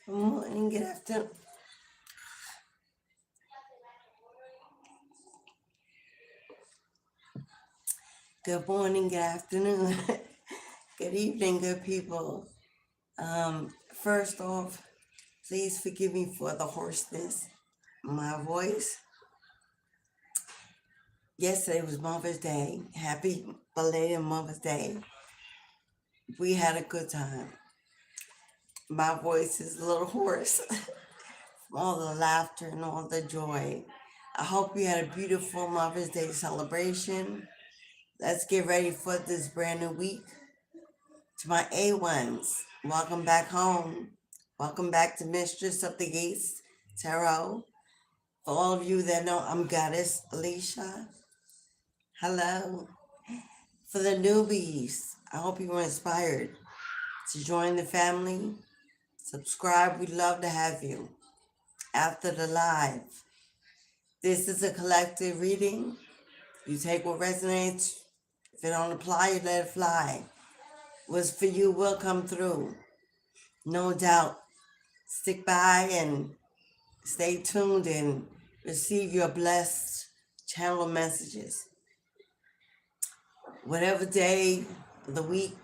Good morning, good afternoon. Good morning, good afternoon. Good evening, good people. First off, please forgive me for the hoarseness. My voice. Yesterday was Mother's Day. Happy belated Mother's Day. We had a good time. My voice is a little hoarse from all the laughter and all the joy. I hope you had a beautiful Mother's Day celebration. Let's get ready for this brand new week. To my A1s, welcome back home. Welcome back to Mistress of the Gates Tarot. For all of you that know, I'm Goddess Alicia. Hello. For the newbies, I hope you were inspired to join the family. Subscribe, we'd love to have you. After the live, this is a collective reading. You take what resonates. If it don't apply, you let it fly. What's for you will come through. No doubt. Stick by and stay tuned and receive your blessed channel messages. Whatever day of the week,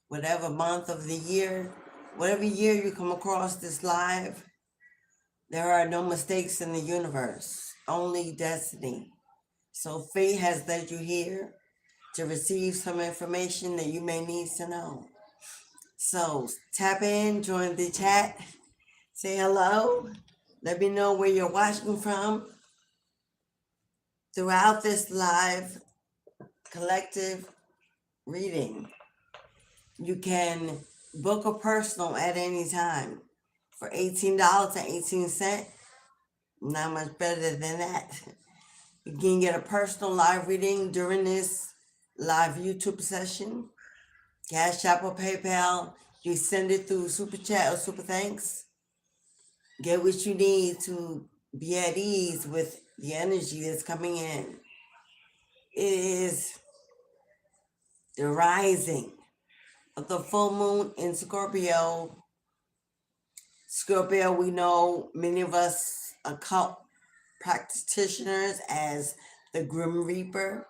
whatever month of the year, whatever year you come across this live, there are no mistakes in the universe, only destiny. So fate has led you here to receive some information that you may need to know. So tap in, join the chat, say hello, let me know where you're watching from. Throughout this live collective reading, you can book a personal at any time for $18.18. Not much better than that. You can get a personal live reading during this live YouTube session. Cashapp or PayPal, you send it through Super Chat or Super Thanks. Get what you need to be at ease with the energy that's coming in. It is the rising of the full moon in Scorpio. Scorpio, we know many of us occult practitioners as the Grim Reaper,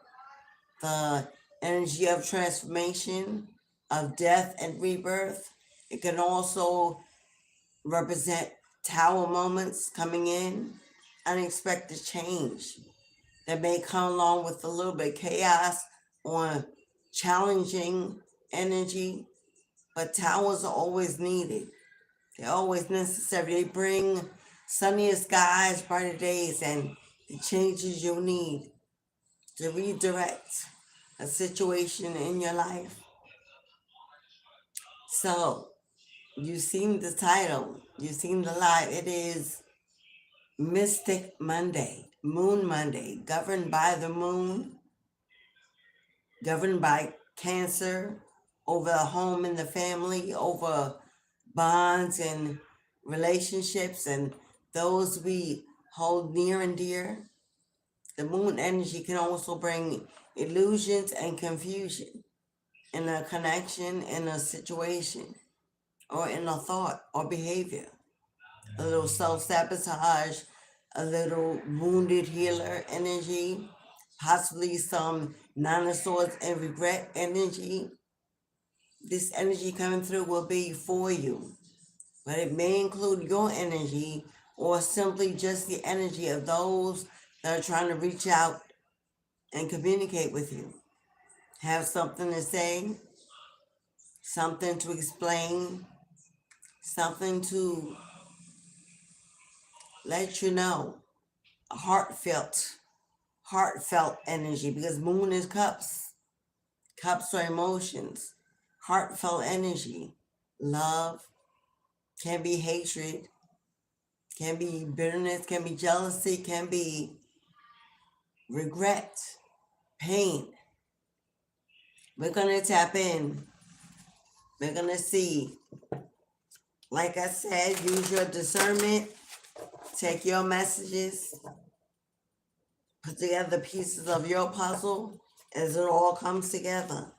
the energy of transformation, of death and rebirth. It can also represent tower moments coming in, unexpected change that may come along with a little bit of chaos or challenging energy, but towers are always needed. They're always necessary. They bring sunnier skies, brighter days, and the changes you need to redirect a situation in your life. So, you've seen the title, you've seen the live. It is Mystic Monday, Moon Monday, governed by the moon, governed by Cancer, over the home and the family, over bonds and relationships and those we hold near and dear. The moon energy can also bring illusions and confusion in a connection, in a situation, or in a thought or behavior. A little self-sabotage, a little wounded healer energy, possibly some Nine of Swords and regret energy. This energy coming through will be for you, but it may include your energy or simply just the energy of those that are trying to reach out and communicate with you. Have something to say, something to explain, something to let you know. A heartfelt energy, because moon is cups. Cups are emotions. Heartfelt energy. Love, can be hatred, can be bitterness, can be jealousy, can be regret, pain. We're going to tap in. We're going to see. Like I said, use your discernment. Take your messages. Put together pieces of your puzzle as it all comes together.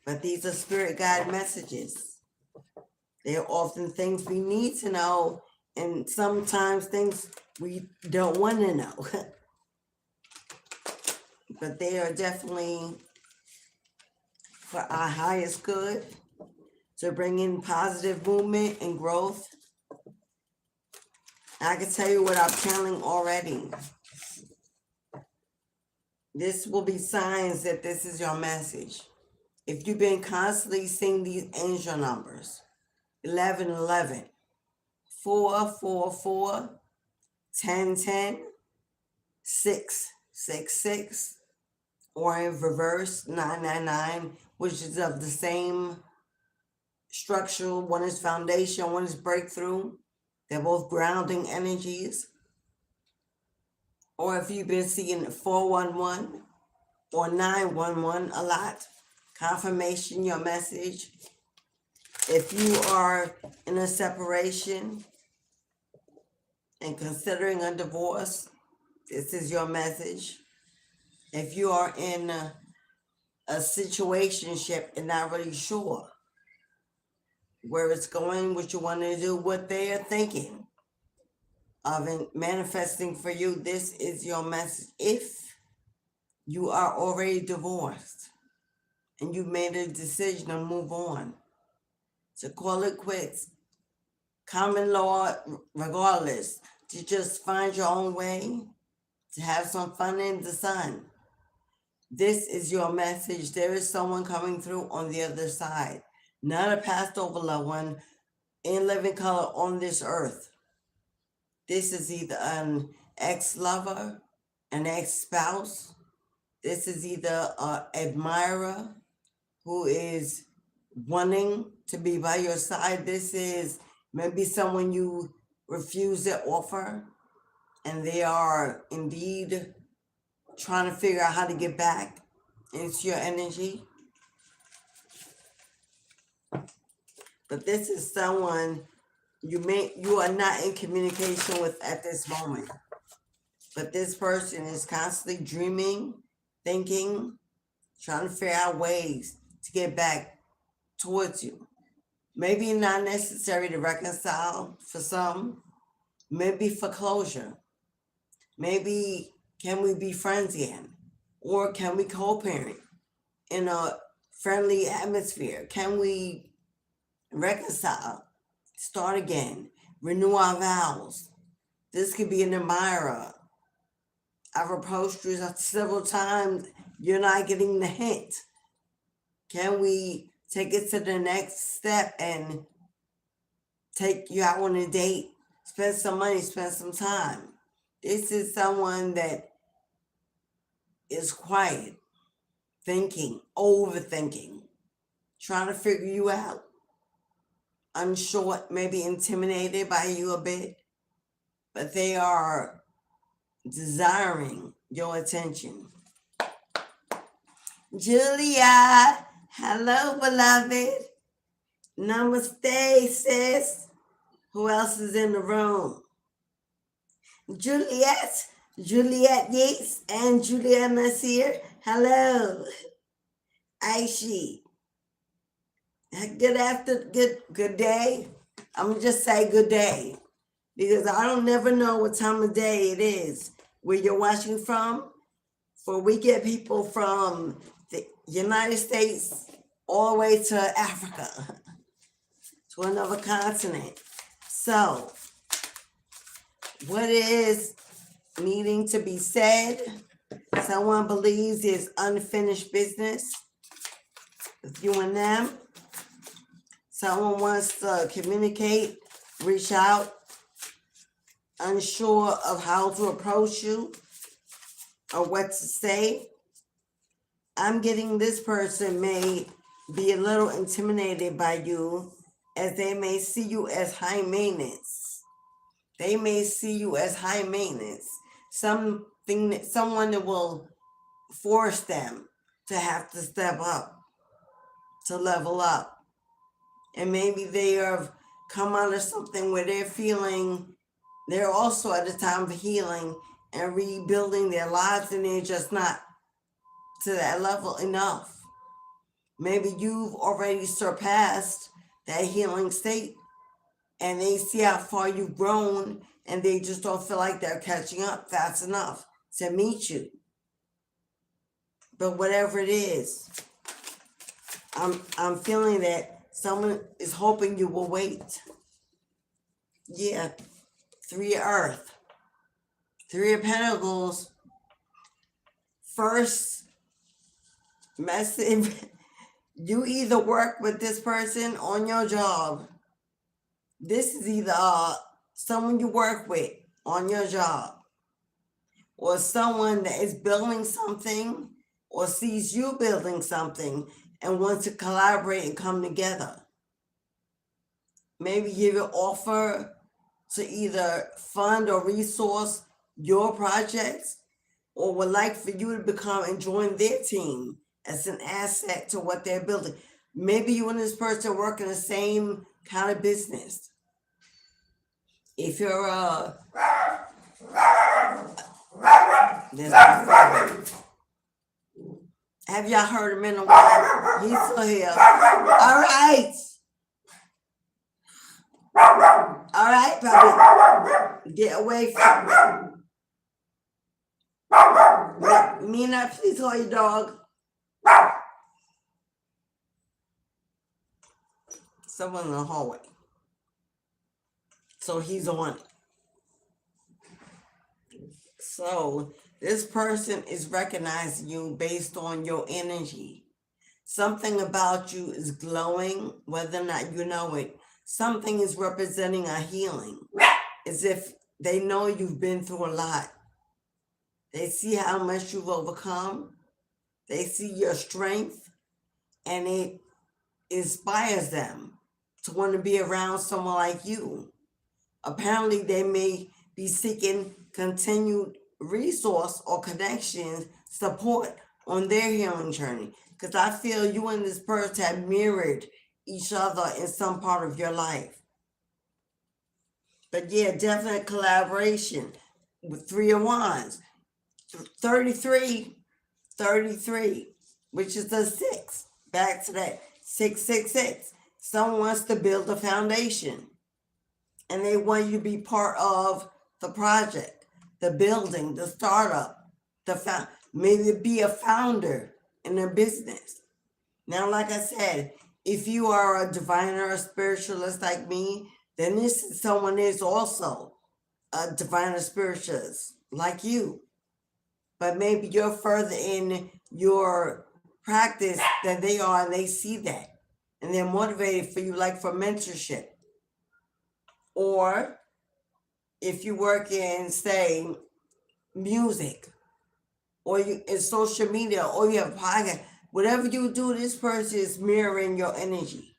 But these are spirit guide messages. There are often things we need to know, and sometimes things we don't want to know. But they are definitely for our highest good, to bring in positive movement and growth. I can tell you what I'm channeling already. This will be signs that this is your message. If you've been constantly seeing these angel numbers, 1111, 444, 1010, 666, or in reverse, 999, which is of the same structure. One is foundation, one is breakthrough. They're both grounding energies. Or if you've been seeing 411 or 911 a lot, confirmation, your message. If you are in a separation and considering a divorce, this is your message. If you are in a situationship and not really sure where it's going, what you want to do, what they are thinking of and manifesting for you, this is your message. If you are already divorced and you made a decision to move on, to call it quits, common law regardless, to just find your own way, to have some fun in the sun, this is your message. There is someone coming through on the other side, not a passed over loved one in living color on this earth. This is either an ex-lover, an ex-spouse. This is either an admirer who is wanting to be by your side. This is maybe someone you refuse their offer and they are indeed trying to figure out how to get back into your energy. But this is someone you are not in communication with at this moment. But this person is constantly dreaming, thinking, trying to figure out ways to get back towards you. Maybe not necessary to reconcile for some, maybe for closure. Maybe can we be friends again? Or can we co-parent in a friendly atmosphere? Can we reconcile, start again, renew our vows? This could be an admirer. I've approached you several times. You're not getting the hint. Can we take it to the next step and take you out on a date? Spend some money, spend some time. This is someone that is quiet, thinking, overthinking, trying to figure you out, unsure, maybe intimidated by you a bit, but they are desiring your attention. Julia, hello, beloved. Namaste, sis. Who else is in the room? Juliet Yates and Julia Nasir. Hello. Aishi. Good day. I'm gonna just say good day because I don't never know what time of day it is where you're watching from. For we get people from the United States all the way to Africa, to another continent. So, what is needing to be said? Someone believes there's unfinished business with you and them. Someone wants to communicate, reach out, unsure of how to approach you or what to say. I'm getting this person may be a little intimidated by you as they may see you as high maintenance. They may see you as high maintenance. Someone that will force them to have to step up, to level up. And maybe they have come out of something where they're feeling they're also at a time of healing and rebuilding their lives, and they're just not to that level enough. Maybe you've already surpassed that healing state, and they see how far you've grown, and they just don't feel like they're catching up fast enough to meet you. But whatever it is, I'm feeling that someone is hoping you will wait. Yeah, 3 of Earth, 3 of Pentacles. First message, you either work with this person on your job. This is either someone you work with on your job, or someone that is building something or sees you building something and wants to collaborate and come together. Maybe give an offer to either fund or resource your projects, or would like for you to become and join their team as an asset to what they're building. Maybe you and this person work in the same kind of business. If you're there's my father. Have y'all heard him in a while? He's still here. All right. All right, puppy. Get away from me. Mina, please hold your dog. Someone in the hallway. So he's on it. So this person is recognizing you based on your energy. Something about you is glowing, whether or not you know it. Something is representing a healing, as if they know you've been through a lot. They see how much you've overcome. They see your strength, and it inspires them to want to be around someone like you. Apparently, they may be seeking continued resource or connections, support on their healing journey. Because I feel you and this person have mirrored each other in some part of your life. But yeah, definite collaboration with 3 of Wands. 33, which is the 6. Back to that 666. Someone wants to build a foundation, and they want you to be part of the project, the building, the startup, maybe be a founder in their business. Now, like I said, if you are a diviner or spiritualist like me, then this is someone is also a diviner spiritualist like you. But maybe you're further in your practice than they are, and they see that. And they're motivated for you, like for mentorship. Or if you work in, say, music, or you in social media, or you have a podcast, whatever you do, this person is mirroring your energy.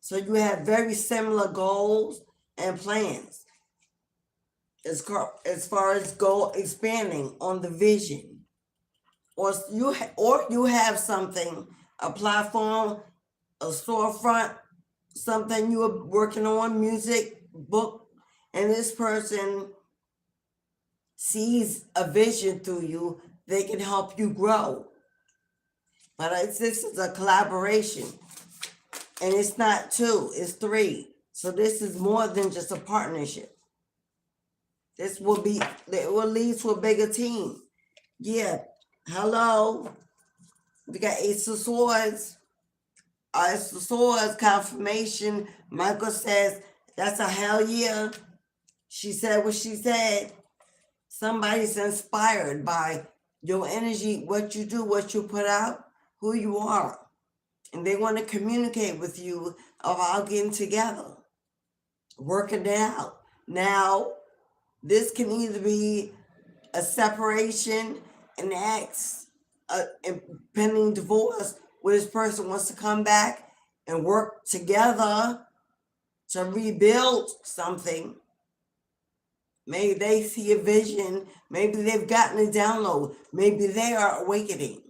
So you have very similar goals and plans as far as goal expanding on the vision. Or you have something, a platform, a storefront, something you are working on, music, book, and this person sees a vision through you. They can help you grow. But this is a collaboration. And it's not 2, it's 3. So this is more than just a partnership. It will lead to a bigger team. Yeah. Hello. We got Ace of Swords. Ace of Swords confirmation. Michael says, that's a hell yeah. She said what she said. Somebody's inspired by your energy, what you do, what you put out, who you are. And they want to communicate with you about getting together, working it out. Now, this can either be a separation, an ex, a pending divorce, where this person wants to come back and work together to rebuild something. Maybe they see a vision. Maybe they've gotten a download. Maybe they are awakening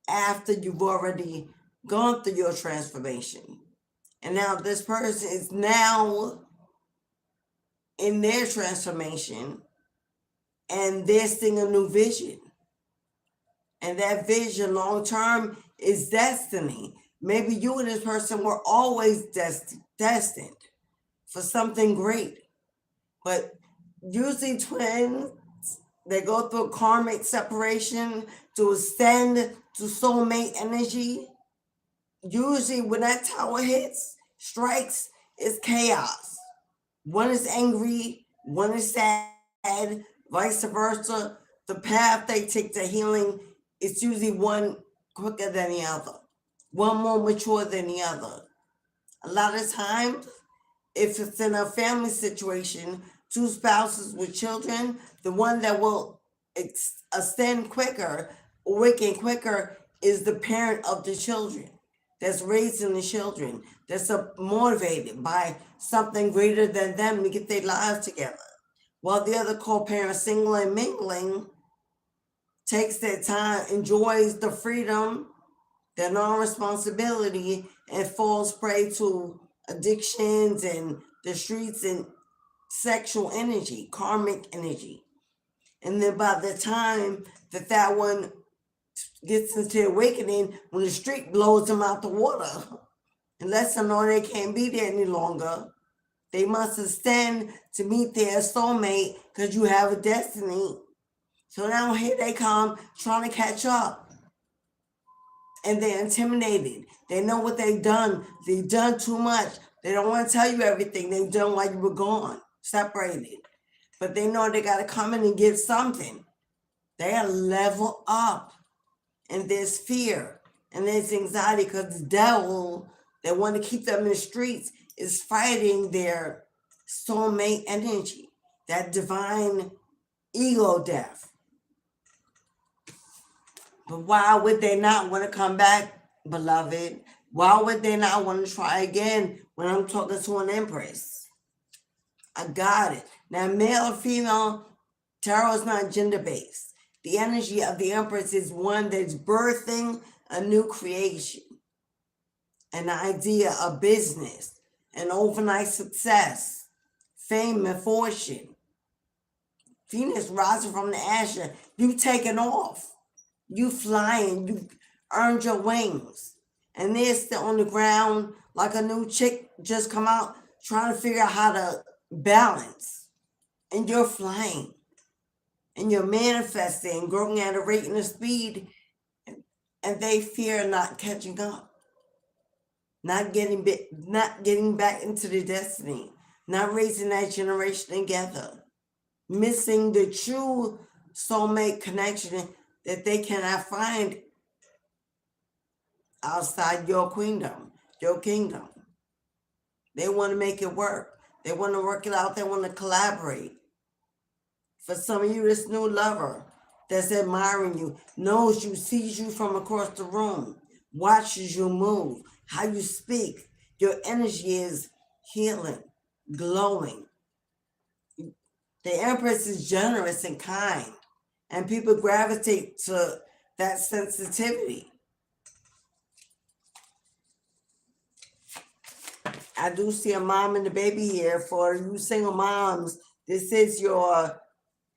after you've already gone through your transformation. And now this person is now in their transformation, and they're seeing a new vision. And that vision long term is destiny. Maybe you and this person were always destined for something great. But usually twins, they go through a karmic separation to ascend to soulmate energy. Usually when that tower strikes, it's chaos. One is angry, one is sad, vice versa. The path they take to healing is usually one quicker than the other, one more mature than the other. A lot of times, if it's in a family situation, two spouses with children, the one that will ascend quicker, awaken quicker, is the parent of the children that's raising the children, that's motivated by something greater than them to get their lives together. While the other co-parent, single and mingling, takes their time, enjoys the freedom, their non-responsibility, and falls prey to addictions and the streets and sexual energy, karmic energy. And then by the time that one gets into awakening, when the street blows them out the water and lets them know they can't be there any longer, they must ascend to meet their soulmate because you have a destiny. So now here they come trying to catch up. And they're intimidated. They know what they've done. They've done too much. They don't want to tell you everything they've done while you were gone, separated. But they know they got to come in and give something. They got to level up. And there's fear and there's anxiety because the devil that want to keep them in the streets is fighting their soulmate energy, that divine ego death. But why would they not want to come back, beloved? Why would they not want to try again when I'm talking to an empress? I got it. Now, male or female, tarot is not gender-based. The energy of the empress is one that's birthing a new creation, an idea, a business, an overnight success, fame and fortune. Venus rising from the ashes, you taking off. You flying, you earned your wings. And they're still on the ground like a new chick just come out trying to figure out how to balance. And you're flying. And you're manifesting, growing at a rate and a speed. And they fear not catching up. Not getting back into their destiny. Not raising that generation together. Missing the true soulmate connection that they cannot find outside your kingdom. They want to make it work. They want to work it out. They want to collaborate. For some of you, this new lover that's admiring you, knows you, sees you from across the room, watches you move, how you speak. Your energy is healing, glowing. The Empress is generous and kind. And people gravitate to that sensitivity. I do see a mom and a baby here. For you single moms, this is your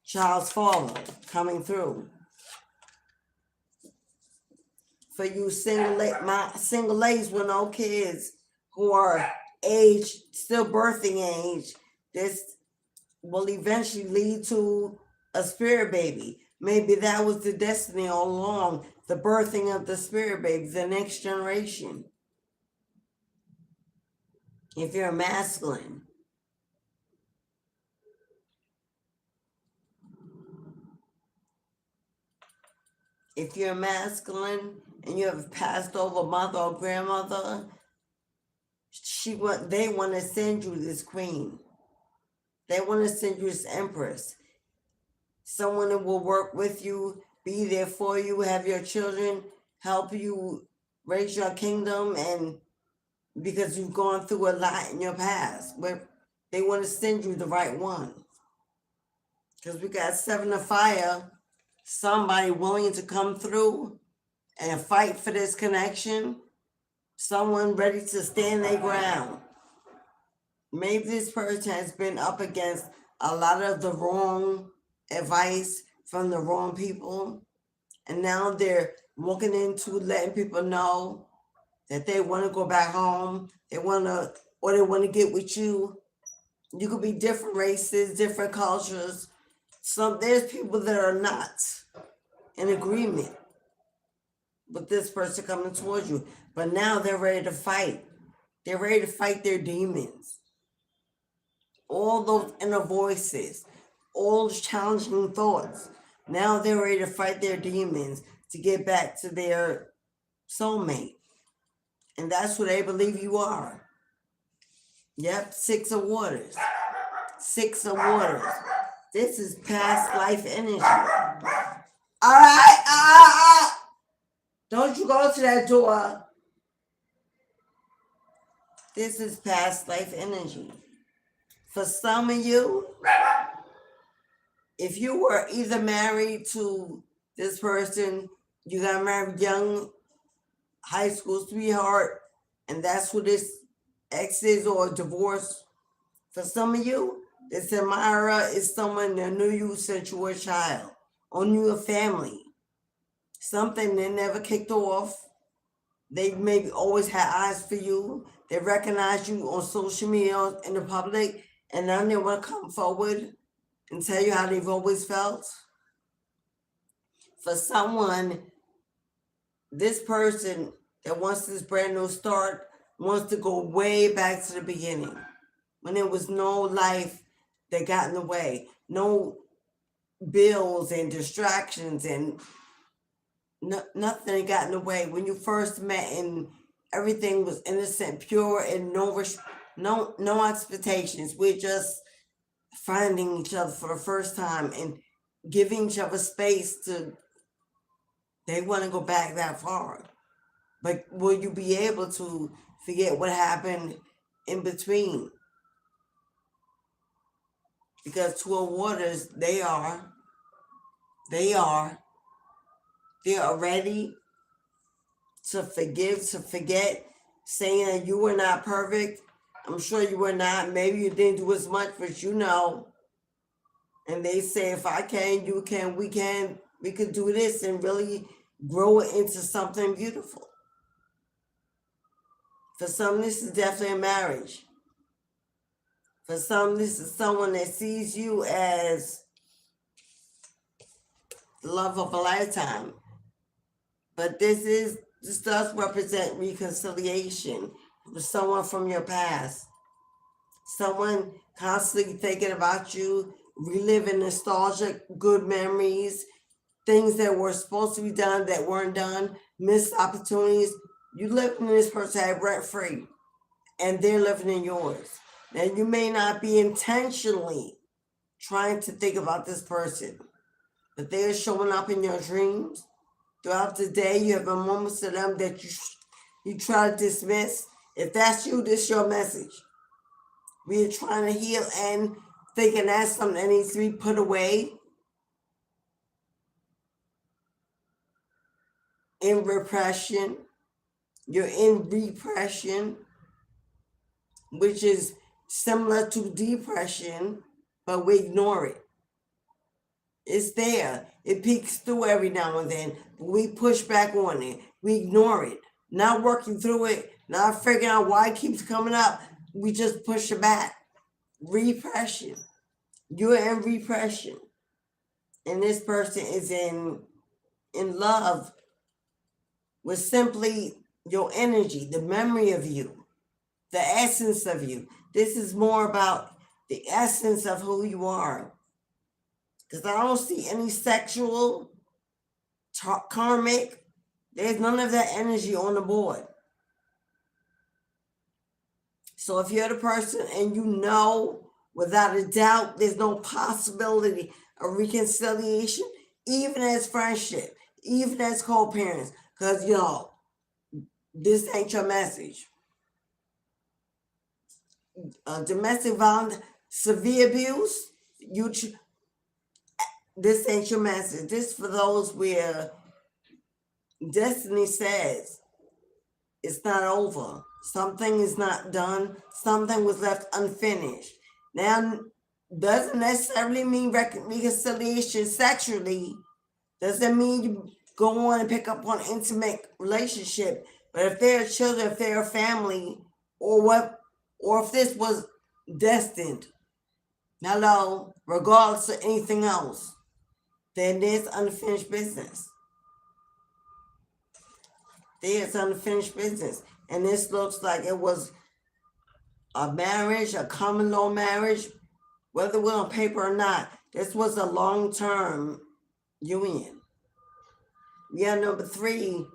child's father coming through. For you single ladies with no kids who are still birthing age, this will eventually lead to a spirit baby. Maybe that was the destiny all along, the birthing of the spirit baby, the next generation. If you're masculine. If you're masculine and you have passed over mother or grandmother, they want to send you this queen. They want to send you this empress. Someone that will work with you, be there for you, have your children, help you raise your kingdom, and because you've gone through a lot in your past, but they want to send you the right one. Because we got 7 of fire, somebody willing to come through and fight for this connection, someone ready to stand their ground. Maybe this person has been up against a lot of the wrong advice from the wrong people, and now they're walking into letting people know that they want to go back home, they want to get with you. You could be different races, different cultures. There's people that are not in agreement with this person coming towards you, but now they're ready to fight. They're ready to fight their demons. All those inner voices, all those challenging thoughts. Now they're ready to fight their demons to get back to their soulmate. And that's what they believe you are. Yep, 6 of Waters. 6 of Waters. This is past life energy. All right, don't you go to that door. This is past life energy. For some of you, if you were either married to this person, you got married young, high school sweetheart, and that's who this ex is, or divorce. For some of you, this admirer is someone that knew you since you were a child, or knew a family. Something they never kicked off. They maybe always had eyes for you. They recognize you on social media, in the public, and now they want to come forward and tell you how they've always felt. For someone, this person that wants this brand new start wants to go way back to the beginning, when there was no life that got in the way, no bills and distractions, and nothing got in the way. When you first met and everything was innocent, pure, and no expectations. We're just finding each other for the first time and giving each other space to. They want to go back that far, but will you be able to forget what happened in between? Because 2 of Waters, they are ready to forgive, to forget, saying that you were not perfect. I'm sure you were not. Maybe you didn't do as much, but you know. And they say, if I can, you can, we could do this and really grow it into something beautiful. For some, this is definitely a marriage. For some, this is someone that sees you as the love of a lifetime. But this does represent reconciliation with someone from your past. Someone constantly thinking about you, reliving nostalgic good memories, things that were supposed to be done that weren't done, missed opportunities. You living in this person's head rent-free, and they're living in yours. Now, you may not be intentionally trying to think about this person, but they're showing up in your dreams. Throughout the day, you have moments to them that you try to dismiss. If that's you, this is your message. We are trying to heal and thinking that's something that needs to be put away. In repression. You're in repression, which is similar to depression, but we ignore it. It's there. It peeks through every now and then, but we push back on it. We ignore it. Not working through it, not figuring out why it keeps coming up. We just push it back. Repression. You're in repression. And this person is in love with simply your energy, the memory of you, the essence of you. This is more about the essence of who you are. Because I don't see any sexual, karmic. There's none of that energy on the board. So if you're the person and you know without a doubt there's no possibility of reconciliation, even as friendship, even as co-parents, because this ain't your message. Domestic violence, severe abuse, this ain't your message. This for those where destiny says it's not over. Something is not done. Something was left unfinished. Now, doesn't necessarily mean reconciliation sexually. Doesn't mean you go on and pick up on intimate relationship. But if they're children, if they're a family, or if this was destined, hello, regardless of anything else, then there's unfinished business. There's unfinished business. And this looks like it was a marriage, a common law marriage, whether we're on paper or not. This was a long-term union. Yeah, number 3,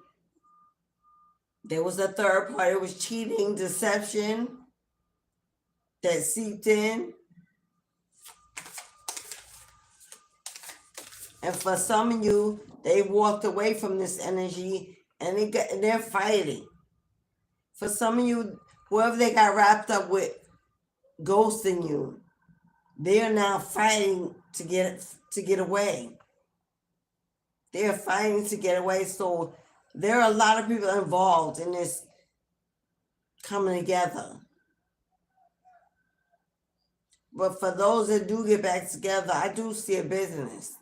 there was a third party. It was cheating, deception that seeped in. And for some of you, they walked away from this energy and they're fighting. For some of you, whoever they got wrapped up with ghosting you, they are now fighting to get away. They're fighting to get away. So there are a lot of people involved in this coming together. But for those that do get back together, I do see a business.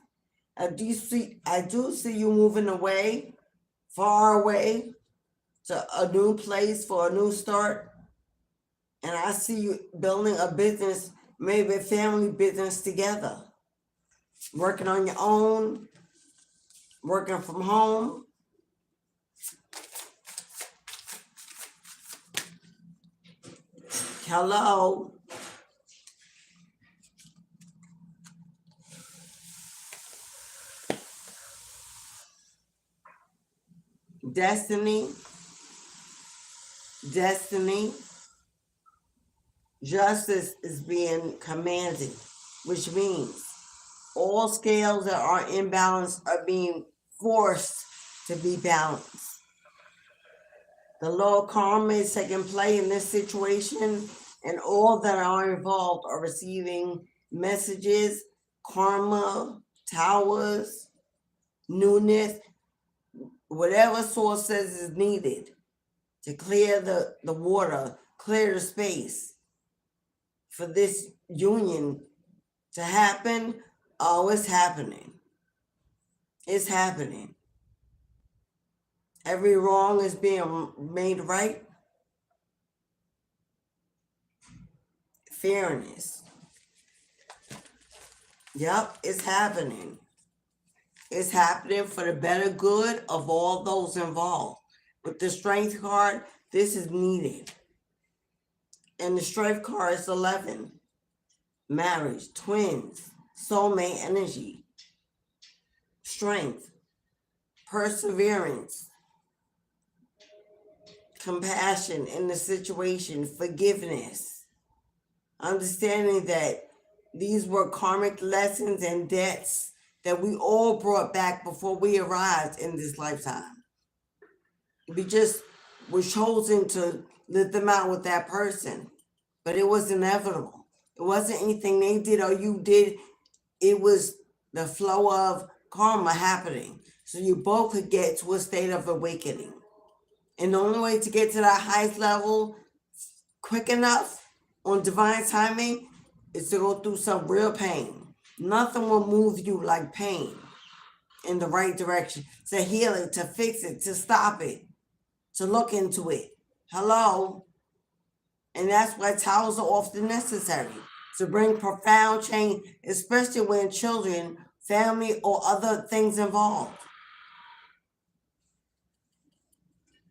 I do see you moving away, far away, to a new place for a new start. And I see you building a business, maybe a family business together. Working on your own, working from home. Hello. Destiny. Justice is being commanded, which means all scales that are imbalanced are being forced to be balanced. The law of karma is taking play in this situation, and all that are involved are receiving messages, karma, towers, newness, whatever source says is needed to clear the water, clear the space for this union to happen. Oh, it's happening. It's happening. Every wrong is being made right. Fairness. Yep, it's happening. It's happening for the better good of all those involved. With the Strength card, this is needed. And the Strength card is 11. Marriage, twins, soulmate energy, strength, perseverance, compassion in the situation, forgiveness, understanding that these were karmic lessons and debts that we all brought back before we arrived in this lifetime. We just were chosen to live them out with that person, but it was inevitable. It wasn't anything they did or you did. It was the flow of karma happening. So you both could get to a state of awakening. And the only way to get to that highest level quick enough on divine timing is to go through some real pain. Nothing will move you like pain in the right direction, to heal it, to fix it, to stop it, to look into it. Hello? And that's why towers are often necessary, to bring profound change, especially when children, family, or other things involved.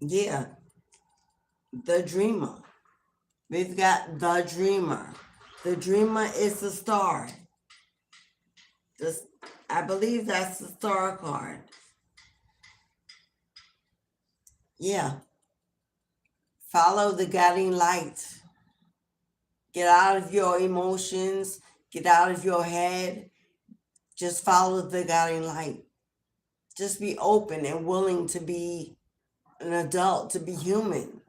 Yeah. The dreamer. We've got the dreamer. The dreamer is the star. I believe that's the star card. Yeah. Follow the guiding light. Get out of your emotions. Get out of your head. Just follow the guiding light. Just be open and willing to be an adult, to be human,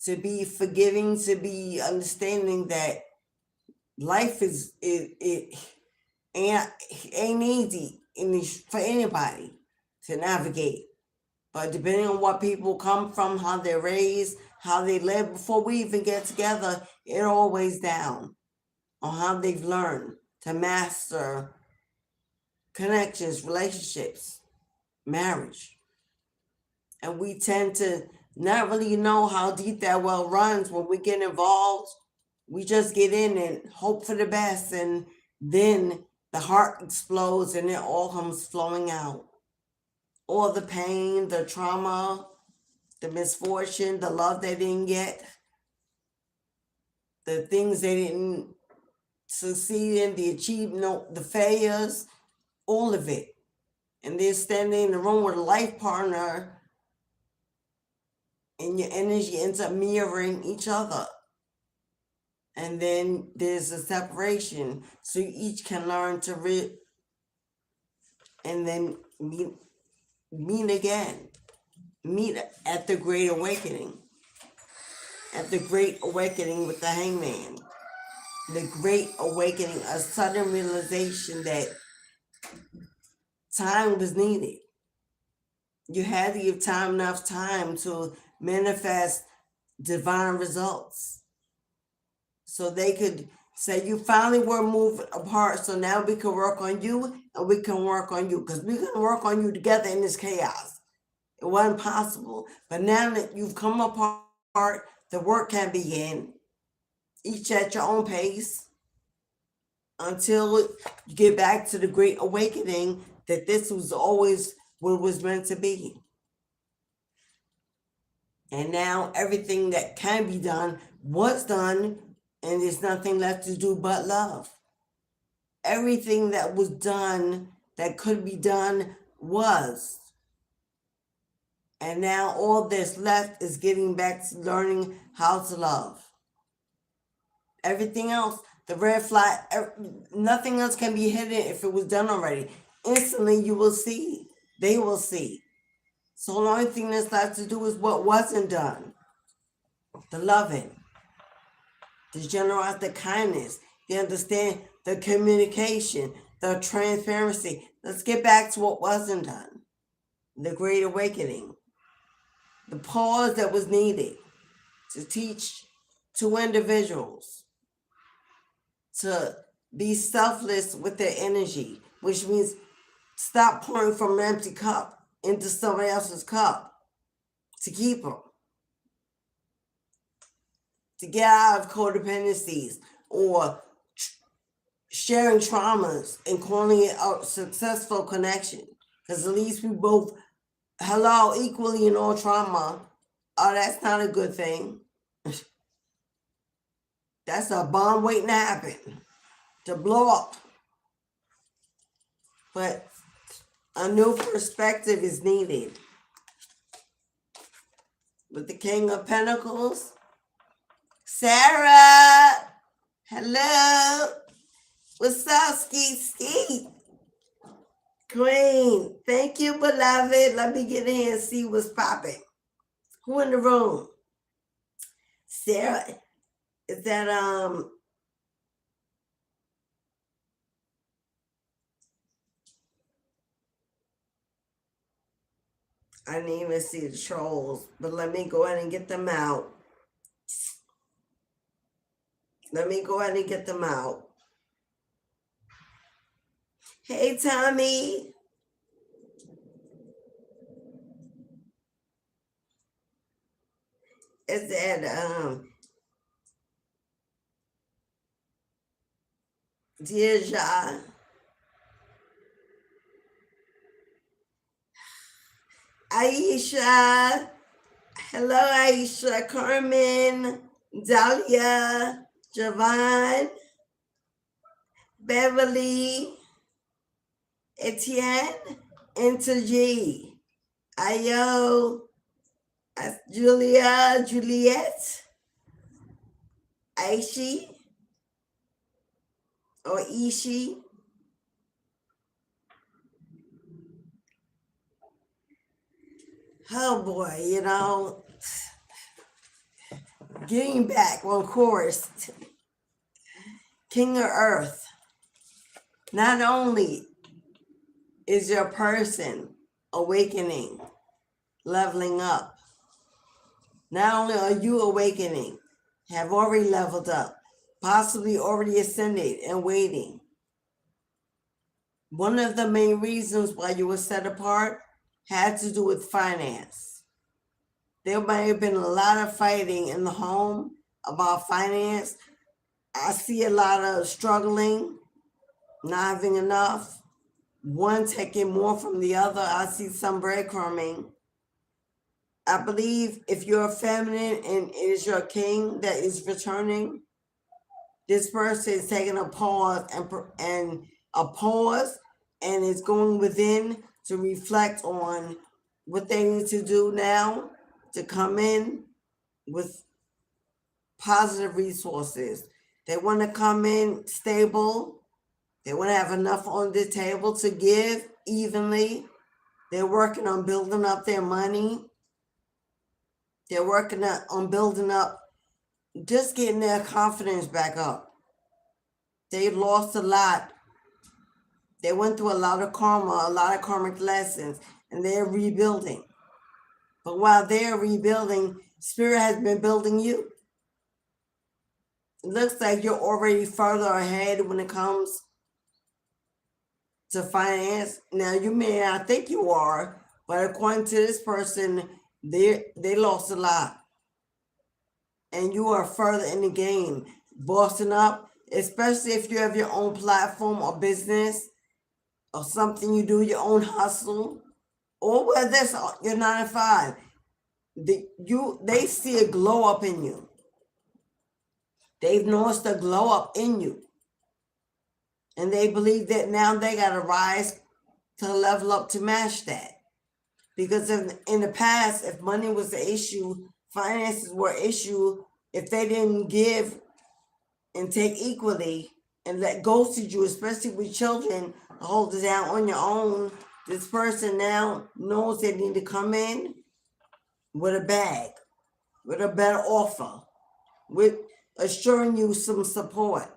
to be forgiving, to be understanding that life ain't easy for anybody to navigate. But depending on what people come from, how they're raised, how they live, before we even get together, it all weighs down on how they've learned to master connections, relationships, marriage. And we tend to not really know how deep that well runs. When we get involved, we just get in and hope for the best, and then the heart explodes and it all comes flowing out. All the pain, the trauma, the misfortune, the love they didn't get, the things they didn't succeed in, the achievement, the failures, all of it. And they're standing in the room with a life partner, and your energy ends up mirroring each other. And then there's a separation. So you each can learn to and then meet again. Meet at the Great Awakening. At the Great Awakening with the Hangman. The Great Awakening, a sudden realization that time was needed. You had to give time enough time to manifest divine results. So they could say, you finally were moved apart, so now we can work on you and we can work on you, because we can work on you together in this chaos. It wasn't possible. But now that you've come apart, the work can begin, each at your own pace, until you get back to the Great Awakening, that this was always what it was meant to be. And now everything that can be done was done, and there's nothing left to do but love. Everything that was done that could be done was. And now all that's left is getting back to learning how to love. Everything else, the red flag, nothing else can be hidden if it was done already. Instantly you will see. They will see. So the only thing that's left to do is what wasn't done. The loving, the generosity, the kindness, the understanding, the communication, the transparency. Let's get back to what wasn't done. The Great Awakening. The pause that was needed to teach two individuals to be selfless with their energy, which means stop pouring from an empty cup into somebody else's cup to keep them. To get out of codependencies or sharing traumas and calling it a successful connection. Because at least we both equally in all trauma. Oh, that's not a good thing. That's a bomb waiting to happen, to blow up. But a new perspective is needed. With the King of Pentacles, Sarah, hello. What's up, Skeet? Queen, thank you, beloved. Let me get in here and see what's popping. Who in the room? Sarah, is that I didn't even see the trolls, but let me go ahead and get them out. Hey, Tommy. Is that Deja? Aisha. Hello, Aisha. Carmen. Dahlia. Javon. Beverly. Etienne. Into G. Ayo. Juliet. Aishi. Or Ishi. Oh boy, getting back on course. King of Earth. Not only is your person awakening, leveling up, not only are you awakening, have already leveled up, possibly already ascended and waiting. One of the main reasons why you were set apart had to do with finance. There might have been a lot of fighting in the home about finance. I see a lot of struggling, not having enough, one taking more from the other. I see some breadcrumbing. I believe if you're feminine and it is your king that is returning, this person is taking a pause and a pause and is going within to reflect on what they need to do now to come in with positive resources. They want to come in stable. They want to have enough on the table to give evenly. They're working on building up their money. They're working on building up, just getting their confidence back up. They lost a lot. They went through a lot of karma, a lot of karmic lessons, and they're rebuilding. But while they're rebuilding, Spirit has been building you. It looks like you're already further ahead when it comes to finance. Now, you may not think you are, but according to this person, they lost a lot. And you are further in the game, bossing up, especially if you have your own platform or business or something you do, your own hustle, or whether that's your 9 to 5. They see a glow up in you. They've noticed a glow up in you. And they believe that now they got to rise to level up to match that. Because in the past, if money was the issue, finances were an issue, if they didn't give and take equally and let ghosted you, especially with children, hold it down on your own, this person now knows they need to come in with a bag, with a better offer, with assuring you some support.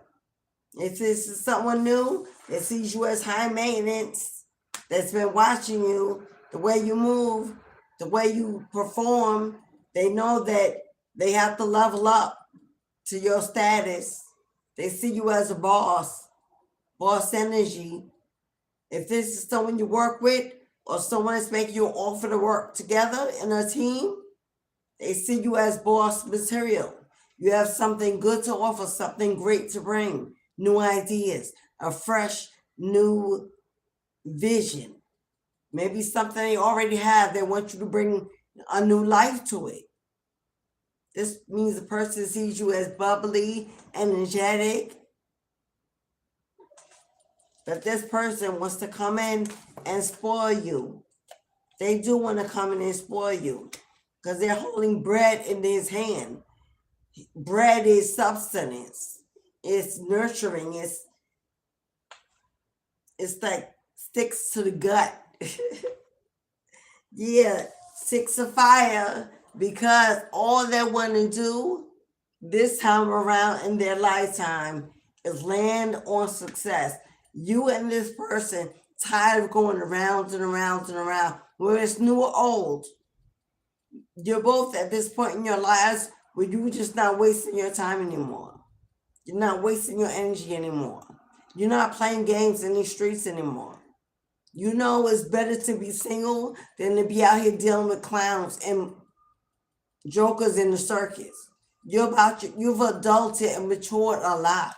If this is someone new that sees you as high maintenance, that's been watching you, the way you move, the way you perform, they know that they have to level up to your status. They see you as a boss energy. If this is someone you work with or someone that's making you an offer to work together in a team, they see you as boss material. You have something good to offer, something great to bring, new ideas, a fresh, new vision. Maybe something they already have, they want you to bring a new life to it. This means the person sees you as bubbly, energetic. But this person wants to come in and spoil you. They do want to come in and spoil you because they're holding bread in his hand. Bread is substance. It's nurturing. It's like sticks to the gut. Yeah, sticks of fire, because all they want to do this time around in their lifetime is land on success. You and this person tired of going around and around and around, whether it's new or old. You're both at this point in your lives where you're just not wasting your time anymore. You're not wasting your energy anymore. You're not playing games in these streets anymore. You know it's better to be single than to be out here dealing with clowns and jokers in the circus. You've adulted and matured a lot.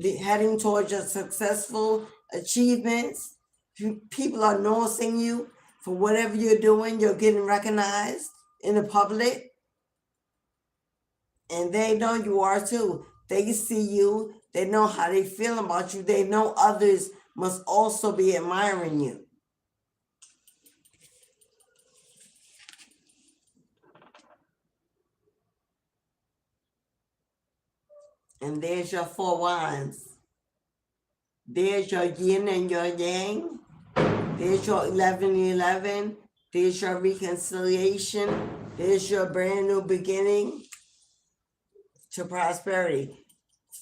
Heading towards your successful achievements. People are noticing you for whatever you're doing. You're getting recognized in the public. And they know you are too. They see you. They know how they feel about you. They know others must also be admiring you. And there's your 4 wands. There's your yin and your yang. There's your 11-11. There's your reconciliation. There's your brand new beginning to prosperity.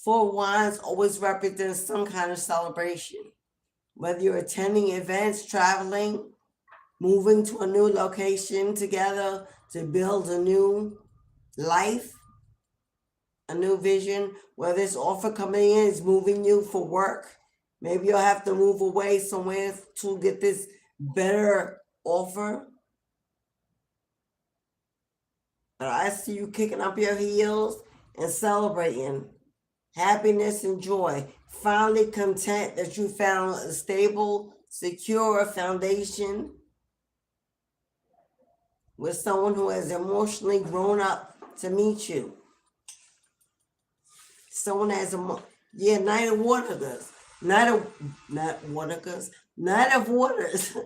4 wands always represent some kind of celebration. Whether you're attending events, traveling, moving to a new location together to build a new life, a new vision, whether this offer coming in is moving you for work. Maybe you'll have to move away somewhere to get this better offer. But I see you kicking up your heels and celebrating happiness and joy. Finally content that you found a stable, secure foundation with someone who has emotionally grown up to meet you. Someone has Knight of Waters. Not Waters. Knight of Waters.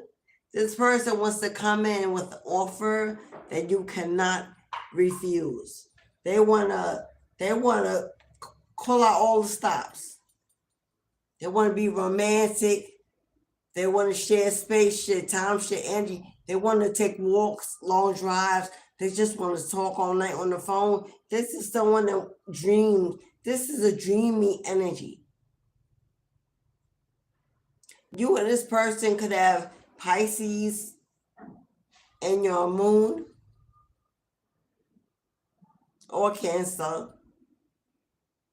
This person wants to come in with an offer that you cannot refuse. They wanna call out all the stops. They want to be romantic. They want to share space, share time, share energy. They want to take walks, long drives. They just want to talk all night on the phone. This is someone that dreamed. This is a dreamy energy. You and this person could have Pisces in your moon or Cancer.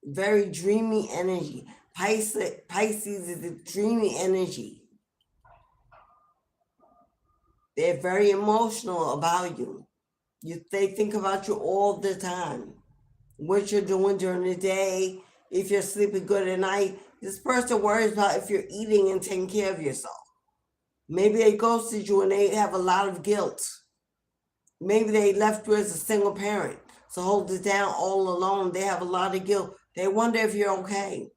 Very dreamy energy. Pisces is a dreamy energy. They're very emotional about you. They think about you all the time. What you're doing during the day, if you're sleeping good at night. This person worries about if you're eating and taking care of yourself. Maybe they ghosted you and they have a lot of guilt. Maybe they left you as a single parent. So hold it down all alone. They have a lot of guilt. They wonder if you're okay.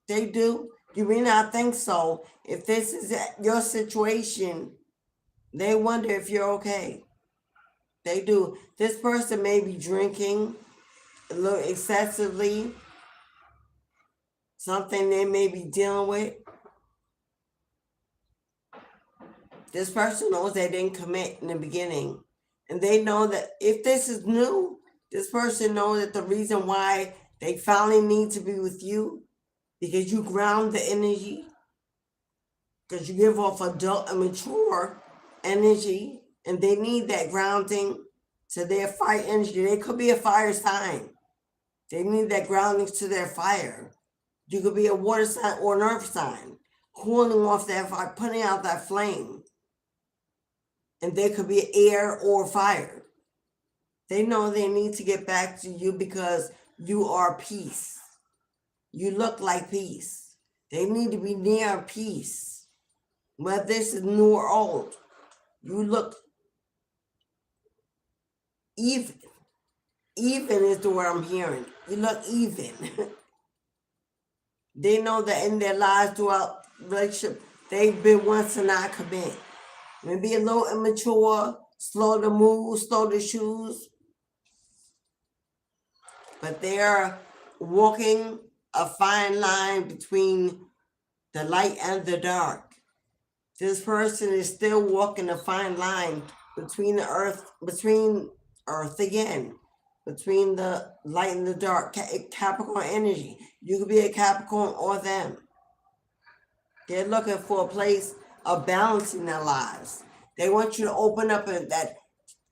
They do. You may not think so. If this is your situation, they wonder if you're okay. They do. This person may be drinking a little excessively. Something they may be dealing with. This person knows they didn't commit in the beginning. And they know that if this is new, this person knows that the reason why they finally need to be with you, because you ground the energy, because you give off adult and mature energy, and they need that grounding to their fire energy. They could be a fire sign. They need that grounding to their fire. You could be a water sign or an earth sign, cooling off that fire, putting out that flame. And they could be air or fire. They know they need to get back to you because you are peace. You look like peace. They need to be near peace. Whether this is new or old, you look even. Even is the word I'm hearing. You look even. They know that in their lives throughout relationship, they've been ones to not commit. Maybe a little immature, slow to move, slow to choose. But they are walking a fine line between the light and the dark. This person is still walking a fine line between the earth, between the light and the dark. Capricorn energy. You could be a Capricorn or them. They're looking for a place of balance in their lives. They want you to open up that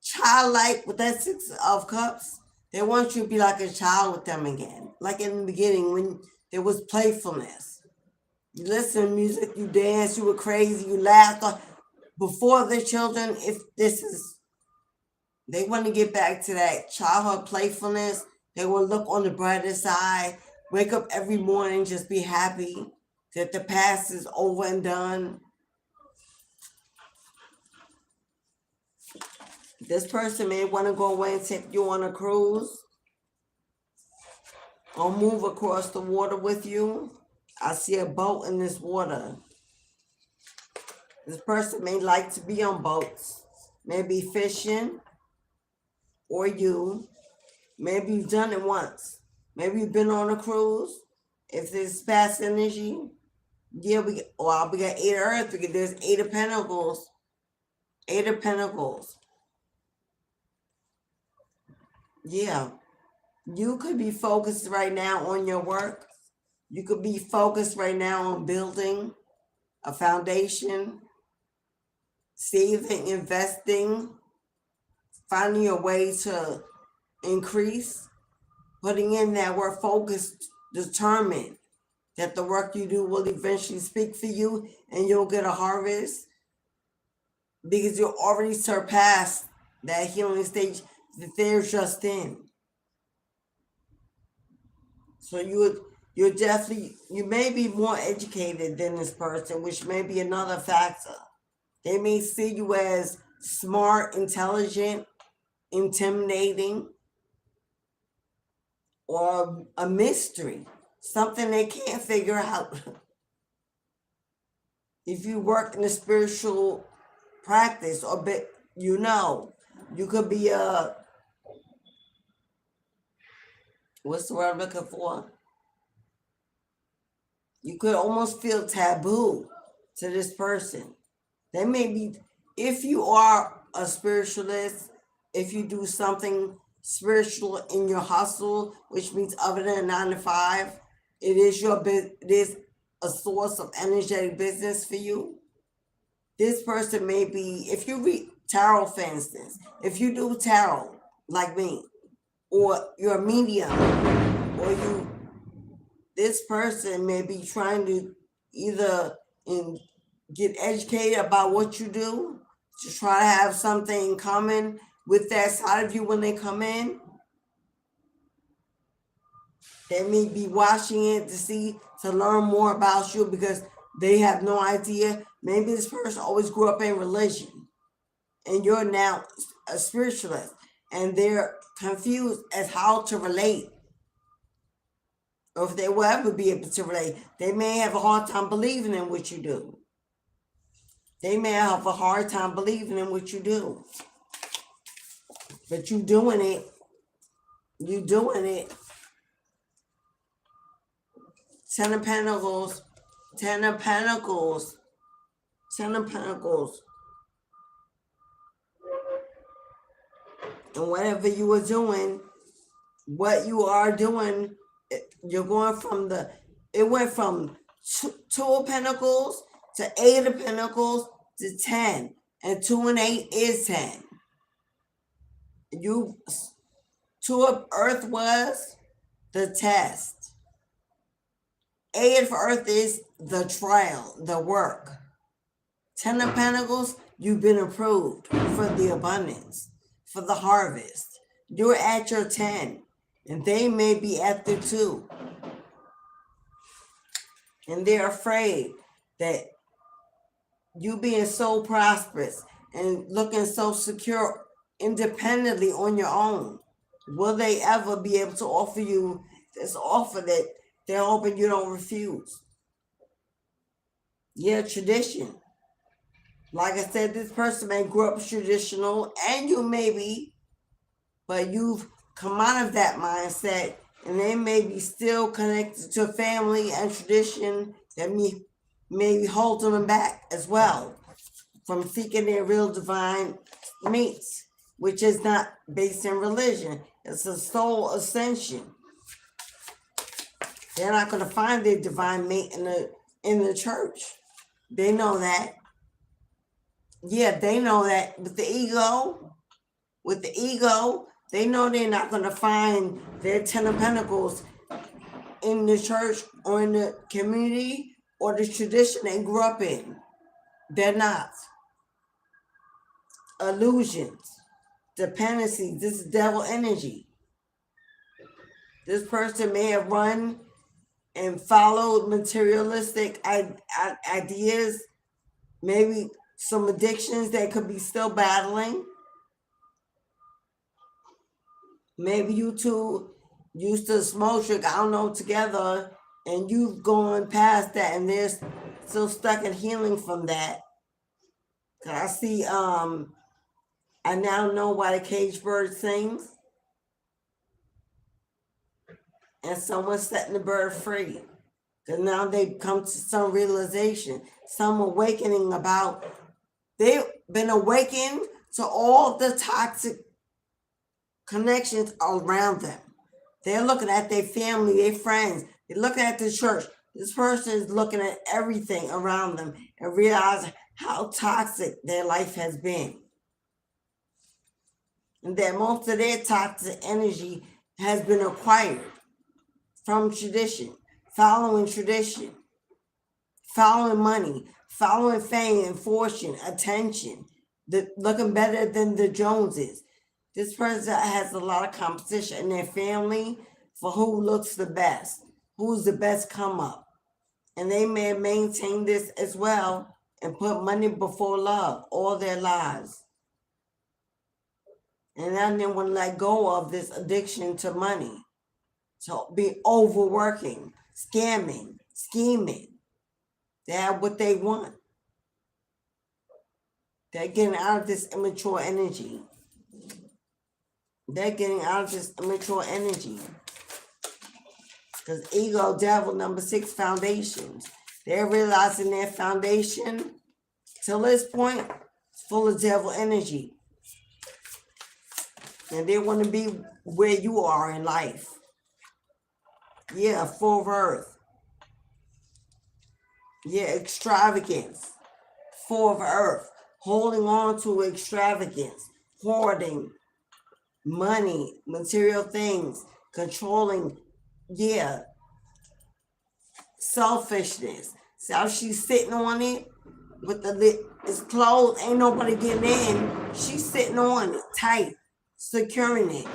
childlike with that Six of Cups. They want you to be like a child with them again. Like in the beginning when there was playfulness. You listen to music, you dance, you were crazy, you laughed. Before the children, they want to get back to that childhood playfulness. They want to look on the brighter side, wake up every morning, just be happy that the past is over and done. This person may want to go away and take you on a cruise or move across the water with you. I see a boat in this water. This person may like to be on boats, maybe fishing, or you. Maybe you've done it once. Maybe you've been on a cruise. If there's past energy, we got 8 of Earth. There's 8 of Pentacles. 8 of Pentacles. Yeah. You could be focused right now on your work. You could be focused right now on building a foundation, saving, investing, finding a way to increase, putting in that work, focused, determined that the work you do will eventually speak for you and you'll get a harvest because you already surpassed that healing stage. that they're just in. So you're definitely, you may be more educated than this person, which may be another factor. They may see you as smart, intelligent, intimidating, or a mystery, something they can't figure out. If you work in a spiritual practice, or you could be a, what's the word I'm looking for? You could almost feel taboo to this person. They may be, if you are a spiritualist, if you do something spiritual in your hustle, which means other than 9 to 5, it is a source of energetic business for you. This person may be, if you read tarot, for instance, if you do tarot like me, or you're a medium, or this person may be trying to either get educated about what you do, to try to have something in common with that side of you when they come in. They may be watching it to learn more about you because they have no idea. Maybe this person always grew up in religion and you're now a spiritualist, and they're confused as how to relate, or if they will ever be able to relate. They may have a hard time believing in what you do. They may have a hard time believing in what you do. But you doing it. You doing it. 10 of Pentacles. 10 of Pentacles. 10 of Pentacles. And whatever you are doing, what you are doing, you're going from it went from 2 of Pentacles to 8 of Pentacles to 10. And 2 and 8 is 10. 2 of Earth was the test. 8 of Earth is the trial, the work. 10 of Pentacles, you've been approved for the abundance, for the harvest. You're at your 10, and they may be at their 2. And they're afraid that you being so prosperous and looking so secure independently on your own, will they ever be able to offer you this offer that they're hoping you don't refuse? Yeah, tradition. Like I said, this person may grow up traditional, and you may be, but you've come out of that mindset, and they may be still connected to family and tradition that may be holding them back as well from seeking their real divine mates, which is not based in religion. It's a soul ascension. They're not going to find their divine mate in the church. They know that. Yeah, they know that. With the ego, they know they're not going to find their 10 of Pentacles in the church or in the community or the tradition they grew up in. They're not. Illusions, dependencies. This is devil energy. This person may have run and followed materialistic ideas, maybe some addictions they could be still battling. Maybe you two used to smoke, I don't know, together, and you've gone past that, and they're still stuck in healing from that. I see, I now know why the caged bird sings. And someone's setting the bird free. Because now they've come to some realization, some awakening about, they've been awakened to all the toxic connections around them. They're looking at their family, their friends. They're looking at the church. This person is looking at everything around them and realize how toxic their life has been. And that most of their toxic energy has been acquired from tradition, following money, following fame and fortune, attention, looking better than the Joneses. This person has a lot of competition in their family for who looks the best, who's the best come up. And they may maintain this as well and put money before love all their lives. And then they want to let go of this addiction to money, to be overworking, scamming, scheming. They have what they want. They're getting out of this immature energy. They're getting out of this immature energy. Because ego, devil, number 6, foundations. They're realizing their foundation, till this point, is full of devil energy. And they want to be where you are in life. Yeah, full of earth. Yeah, extravagance. Full of earth. Holding on to extravagance. Hoarding. Money. Material things. Controlling. Yeah. Selfishness. See how she's sitting on it? With the lid. It's closed. Ain't nobody getting in. She's sitting on it. Tight. Securing it.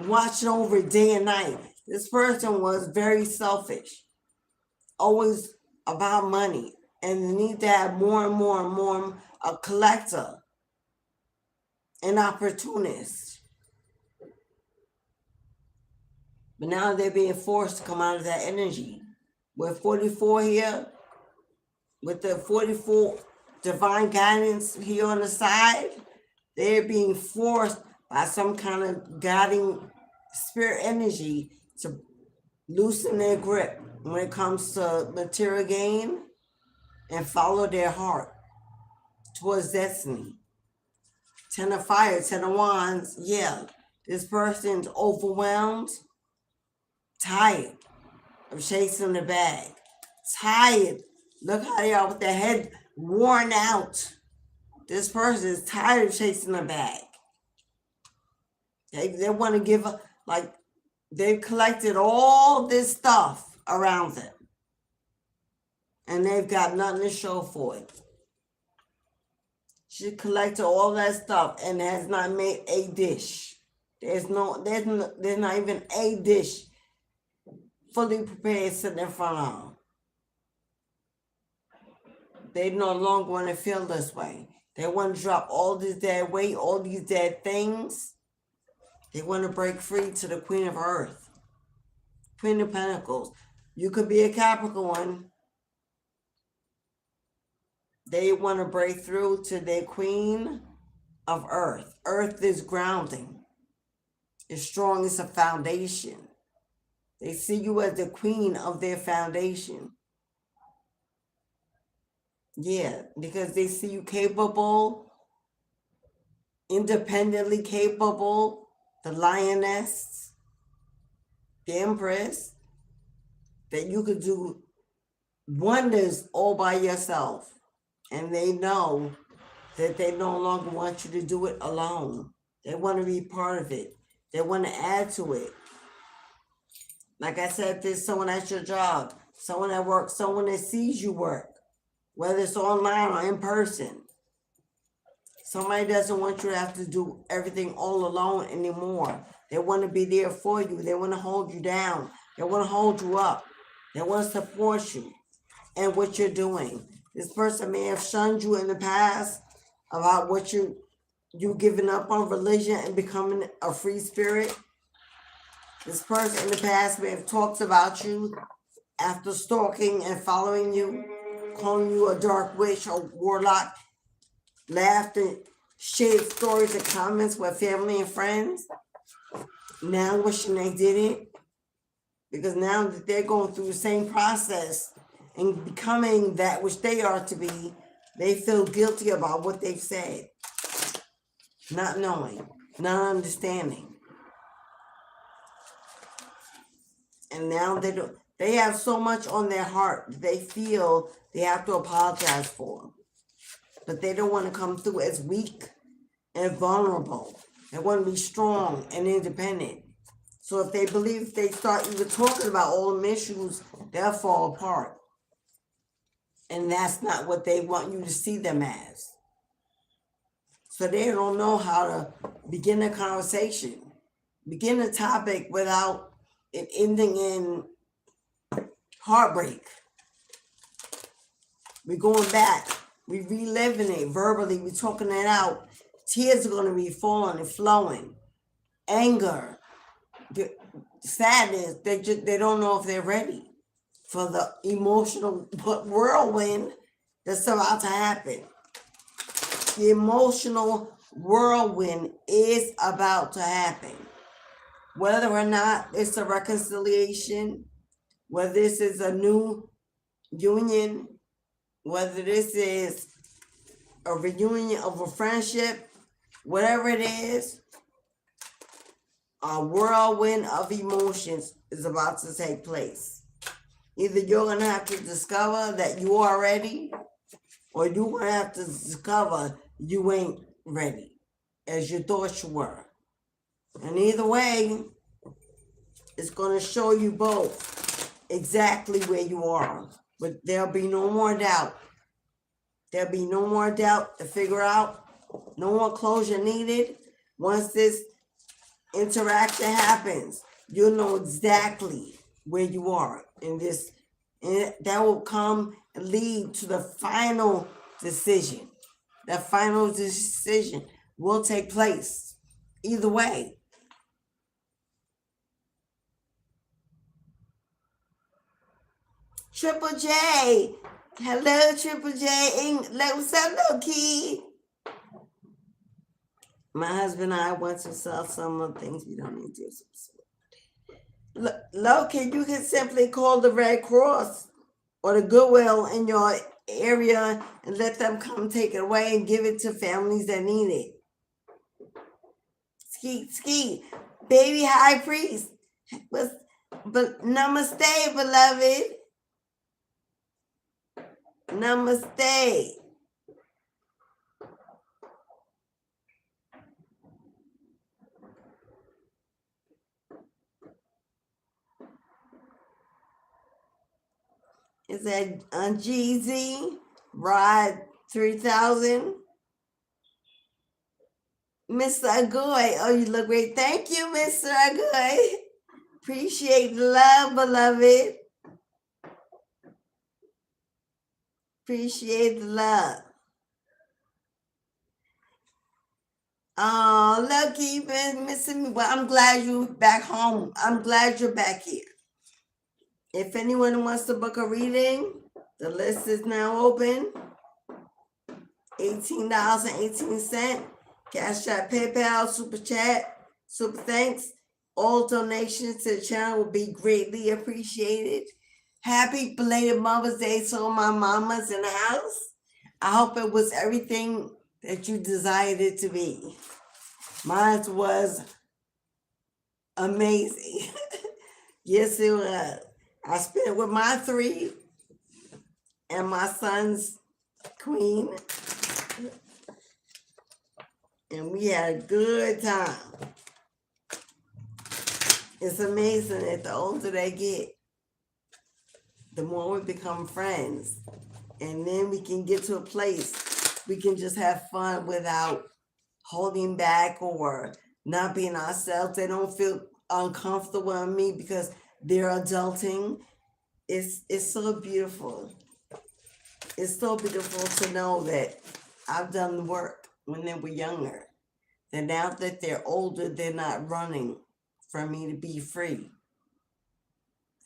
Watching over it day and night. This person was very selfish. Always about money. And they need to have more and more and more. A collector. An opportunist. But now they're being forced to come out of that energy. With 44 here, with the 44 divine guidance here on the side, they're being forced by some kind of guiding spirit energy to loosen their grip when it comes to material gain and follow their heart towards destiny. 10 of fire, 10 of wands, yeah. This person's overwhelmed, tired of chasing the bag. Tired. Look how they are with their head worn out. This person is tired of chasing the bag. They want to give up, like they've collected all this stuff around them. And they've got nothing to show for it. She collected all that stuff and has not made a dish. There's not even a dish fully prepared sitting in front of them. They no longer want to feel this way. They want to drop all this dead weight, all these dead things. They want to break free to the Queen of Earth. Queen of Pentacles. You could be a Capricorn. They want to break through to their Queen of Earth. Earth is grounding. It's strong as a foundation. They see you as the queen of their foundation. Yeah, because they see you capable, independently capable, the lioness, the empress, that you could do wonders all by yourself. And they know that they no longer want you to do it alone. They want to be part of it. They want to add to it. Like I said, there's someone at your job, someone at work, someone that sees you work, whether it's online or in person. Somebody doesn't want you to have to do everything all alone anymore. They want to be there for you. They want to hold you down. They want to hold you up. They want to support you and what you're doing. This person may have shunned you in the past about what you giving up on religion and becoming a free spirit. This person in the past may have talked about you after stalking and following you, calling you a dark witch or warlock, laughed and shared stories and comments with family and friends. Now wishing they didn't, because now that they're going through the same process and becoming that which they are to be, they feel guilty about what they've said. Not knowing, not understanding. And now they have so much on their heart that they feel they have to apologize for. But they don't want to come through as weak and vulnerable. They want to be strong and independent. So if they believe if they start even talking about all them issues, they'll fall apart. And that's not what they want you to see them as. So they don't know how to begin a conversation, begin a topic without it ending in heartbreak. We're going back. We're reliving it verbally. We're talking it out. Tears are going to be falling and flowing. Anger, sadness. They don't know if they're ready for the emotional whirlwind that's about to happen. The emotional whirlwind is about to happen. Whether or not it's a reconciliation, whether this is a new union, whether this is a reunion of a friendship, whatever it is, a whirlwind of emotions is about to take place. Either you're going to have to discover that you are ready, or you're going to have to discover you ain't ready as you thought you were. And either way, it's going to show you both exactly where you are. But there'll be no more doubt. There'll be no more doubt to figure out. No more closure needed. Once this interaction happens, you'll know exactly where you are in this. And that will come and lead to the final decision. That final decision will take place either way. Triple J. Hello, Triple J. What's up, little key? My husband and I want to sell some of the things we don't need to. Loki, you can simply call the Red Cross or the Goodwill in your area and let them come take it away and give it to families that need it. Ski, baby high priest. But namaste, beloved. Namaste. Is that on GZ? Rod 3000? Mr. Agoy. Oh, you look great. Thank you, Mr. Agoy. Appreciate the love, beloved. Appreciate the love. Oh, Lucky, you've been missing me. Well, I'm glad you're back home. I'm glad you're back here. If anyone wants to book a reading, the list is now open. $18.18. Cash App, PayPal, Super Chat, Super Thanks. All donations to the channel will be greatly appreciated. Happy belated Mother's Day to all my mamas in the house. I hope it was everything that you desired it to be. Mine was amazing. Yes, it was. I spent it with my 3 and my son's queen. And we had a good time. It's amazing that the older they get, the more we become friends. And then we can get to a place we can just have fun without holding back or not being ourselves. They don't feel uncomfortable with me because they're adulting. It's so beautiful. It's so beautiful to know that I've done the work when they were younger. And now that they're older, they're not running for me to be free.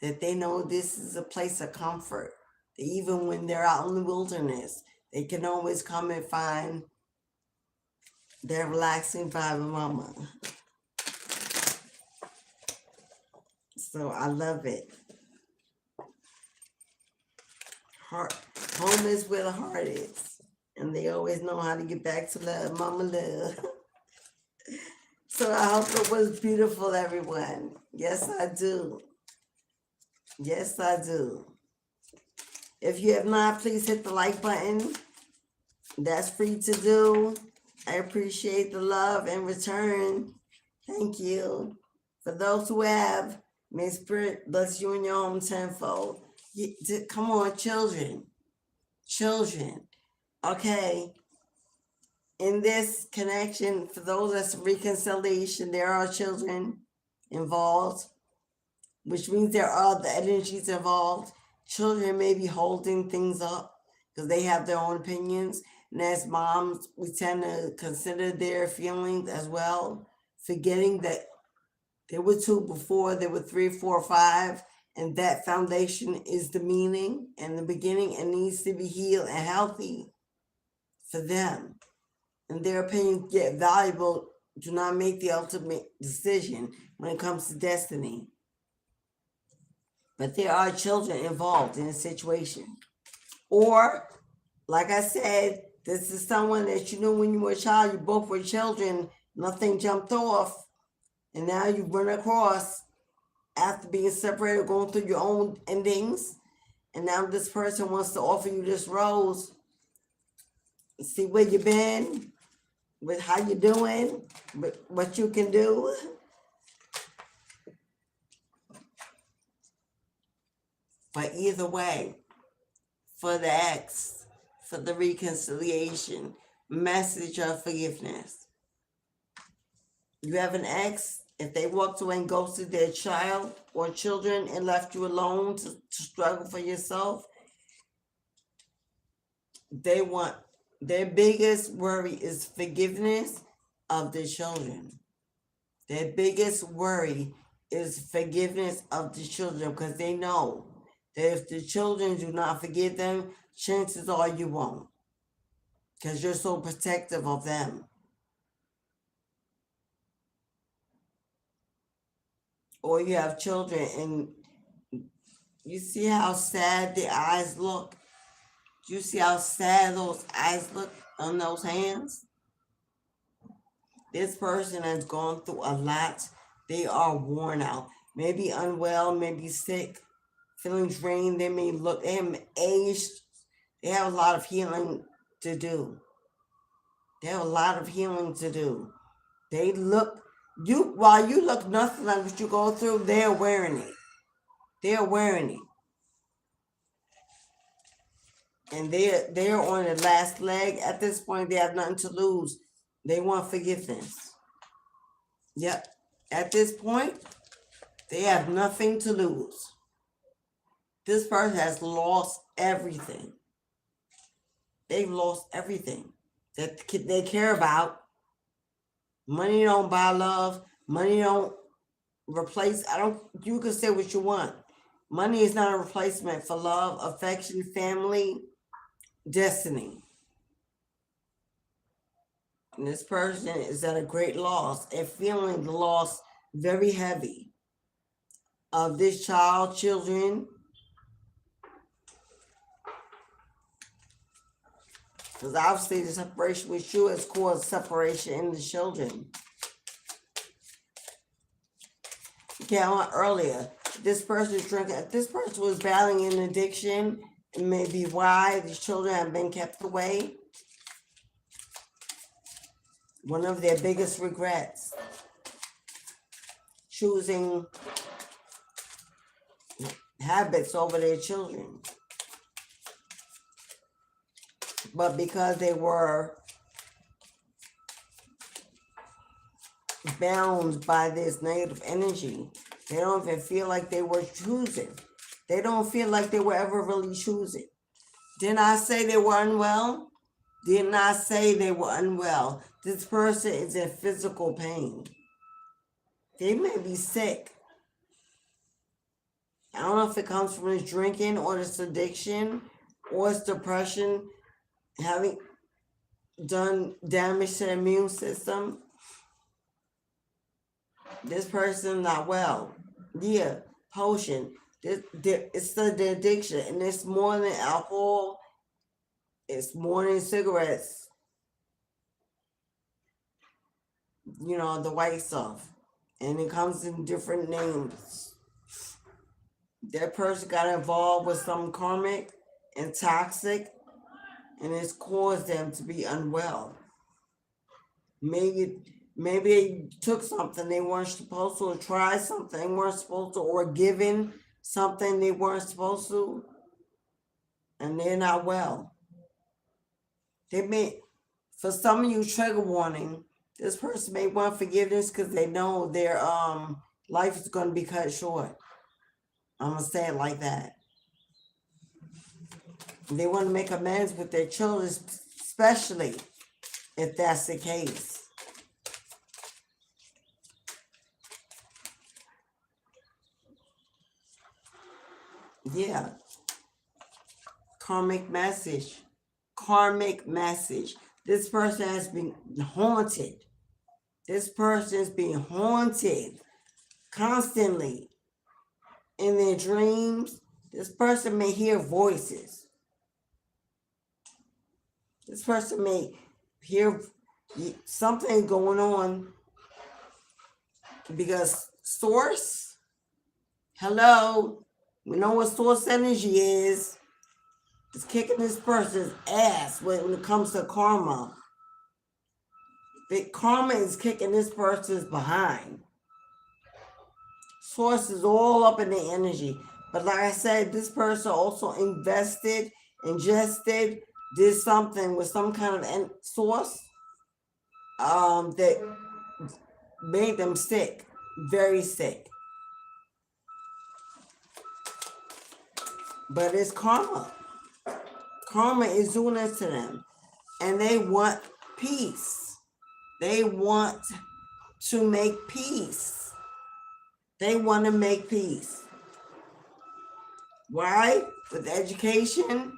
That they know this is a place of comfort. That even when they're out in the wilderness, they can always come and find their relaxing vibe of mama. So I love it. Home is where the heart is. And they always know how to get back to love, mama love. So I hope it was beautiful, everyone. Yes, I do. Yes, I do. If you have not, please hit the like button. That's free to do. I appreciate the love in return. Thank you. For those who have, may Spirit bless you in your home tenfold. Come on, children. Children. Okay. in this connection, for those that's reconciliation, there are children involved, which means there are other energies involved. Children may be holding things up because they have their own opinions. And as moms, we tend to consider their feelings as well, forgetting that there were two before, there were 3, 4, 5, and that foundation is the meaning and the beginning and needs to be healed and healthy for them. And their opinions get valuable, do not make the ultimate decision when it comes to destiny. But there are children involved in a situation. Or, like I said, this is someone that you knew when you were a child, you both were children, nothing jumped off, and now you run across after being separated, going through your own endings, and now this person wants to offer you this rose. See where you've been, with how you're doing, with what you can do. But either way, for the ex, for the reconciliation, message of forgiveness. You have an ex, if they walked away and ghosted their child or children and left you alone to struggle for yourself, their biggest worry is forgiveness of the children. Their biggest worry is forgiveness of the children, because they know that if the children do not forgive them, chances are you won't, because you're so protective of them. Or you have children and you see how sad the eyes look. Do you see how sad those eyes look on those hands? This person has gone through a lot. They are worn out, maybe unwell, maybe sick, feeling drained. They may look, they have aged. They have a lot of healing to do. They have a lot of healing to do. They look, while you look nothing like what you go through, they're wearing it. They're wearing it. And they're on the last leg. At this point, they have nothing to lose. They want forgiveness. Yep. At this point, they have nothing to lose. This person has lost everything. They've lost everything that they care about. Money don't buy love. Money don't replace. You can say what you want. Money is not a replacement for love, affection, family, destiny. And this person is at a great loss and feeling the loss very heavy of this child, children. Because obviously the separation with you has caused separation in the children. Okay, earlier, this person is drinking. If this person was battling an addiction, it may be why these children have been kept away. One of their biggest regrets, choosing habits over their children. But because they were bound by this negative energy, they don't even feel like they were choosing. They don't feel like they were ever really choosing. Didn't I say they were unwell? Did not say they were unwell. This person is in physical pain. They may be sick. I don't know if it comes from this drinking or this addiction or it's depression, having done damage to the immune system. This person not well. Yeah, potion. It's the addiction, and it's more than alcohol. It's more than cigarettes. You know, the white stuff. And it comes in different names. That person got involved with some karmic and toxic, and it's caused them to be unwell. Maybe they took something they weren't supposed to, or tried something they weren't supposed to, or given something they weren't supposed to, and they're not well. They may, For some of you, trigger warning. This person may want forgiveness because they know their life is going to be cut short. I'm going to say it like that. They want to make amends with their children, especially if that's the case. Yeah. Karmic message. Karmic message. This person has been haunted. This person is being haunted constantly in their dreams. This person may hear voices. This person may hear something going on because source, hello, we know what source energy is. It's kicking this person's ass when it comes to karma. The karma is kicking this person's behind. Source is all up in the energy. But like I said, this person also ingested, did something with some kind of source that made them sick, very sick. But it's karma. Karma is doing this to them. And they want peace. They want to make peace. They want to make peace. Why? With education,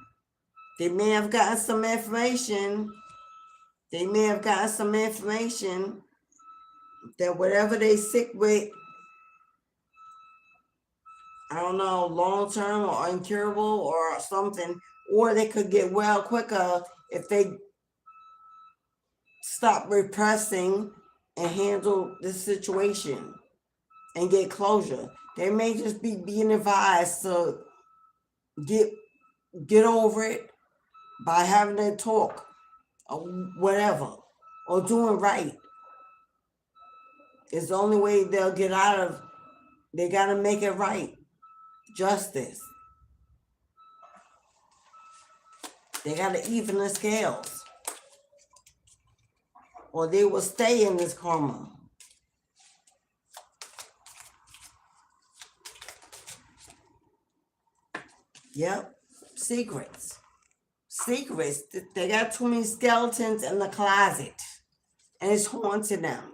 they may have gotten some information. They may have gotten some information that whatever they sick with, I don't know, long-term or incurable or something, or they could get well quicker if they stop repressing and handle this situation and get closure. They may just be being advised to get over it by having a talk or whatever, or doing right. It's the only way they'll get out of. They got to make it right. Justice. They got to even the scales, or they will stay in this karma. Yep. Secrets. Secrets. They got too many skeletons in the closet, and it's haunting them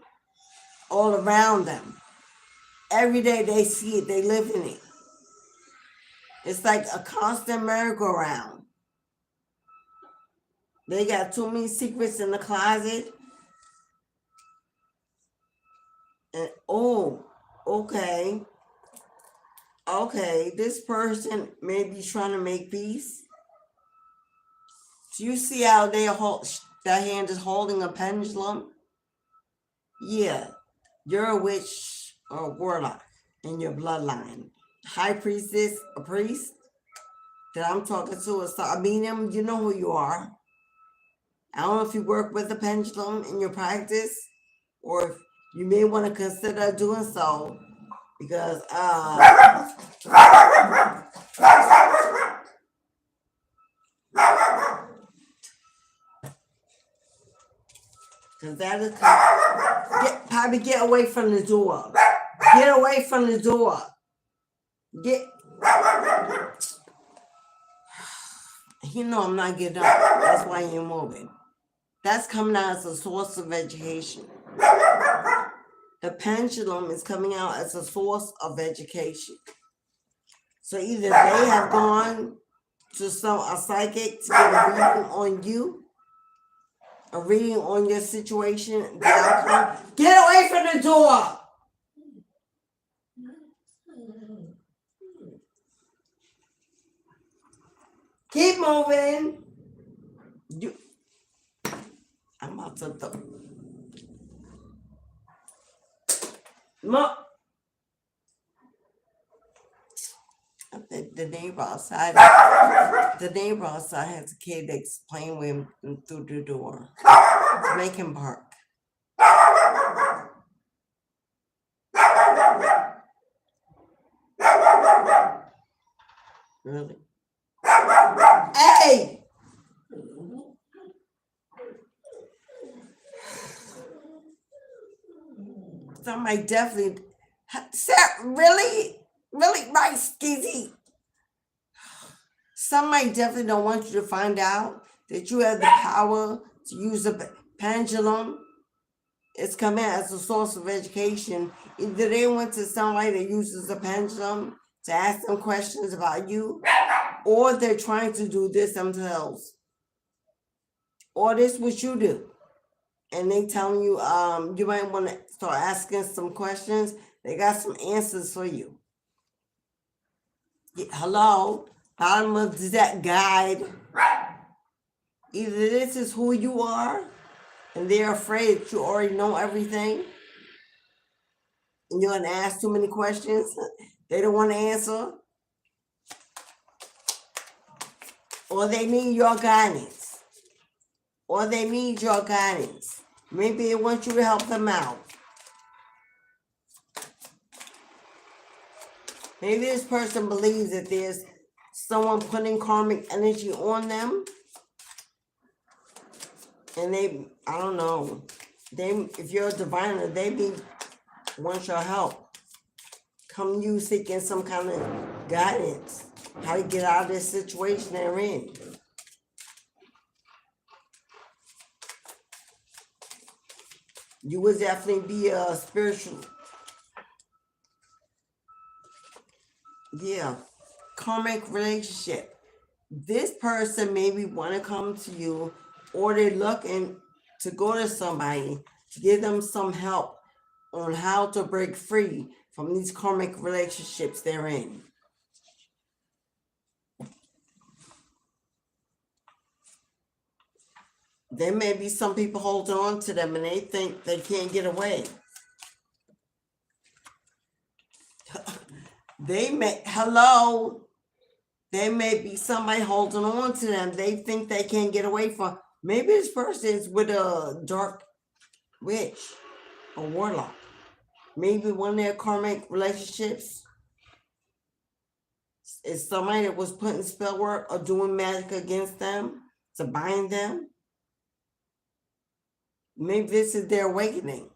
all around them. Every day they see it, they live in it. It's like a constant merry-go-round. They got too many secrets in the closet. And oh, okay. Okay, this person may be trying to make peace. Do you see how that hand is holding a pendulum? Yeah, you're a witch or a warlock in your bloodline. High priestess, a priest that I'm talking to, I mean, you know who you are. I don't know if you work with the pendulum in your practice, or if you may want to consider doing so, because that is probably get away from the door. Get away from the door. You know I'm not getting up. That's why you're moving. That's coming out as a source of education. The pendulum is coming out as a source of education. So either they have gone to a psychic to get a reading on you, a reading on your situation, the outcome. Get away from the door! Keep moving. I'm about to I think the neighbor outside has a kid that's playing with him through the door to make him bark. Really? Hey! Somebody definitely, Sarah, really, right, Skizzy. Somebody definitely don't want you to find out that you have the power to use a pendulum. It's coming as a source of education. Either they went to somebody that uses a pendulum to ask them questions about you, or they're trying to do this themselves. Or this what you do. And they telling you, you might want to start asking some questions. They got some answers for you. Hello, bottom of that guide. Either this is who you are, and they're afraid that you already know everything, and you're gonna ask too many questions they don't want to answer, or they need your guidance, Maybe they want you to help them out. Maybe this person believes that there's someone putting karmic energy on them, and I don't know, if you're a diviner, they want your help. Come you seeking some kind of guidance, how to get out of this situation they're in. You would definitely be a spiritual, karmic relationship. This person maybe want to come to you, or they're looking to go to somebody to give them some help on how to break free from these karmic relationships they're in. There may be some people holding on to them and they think they can't get away. There may be somebody holding on to them. They think they can't get away from. Maybe this person is with a dark witch, a warlock. Maybe one of their karmic relationships is somebody that was putting spell work or doing magic against them to bind them. Maybe this is their awakening.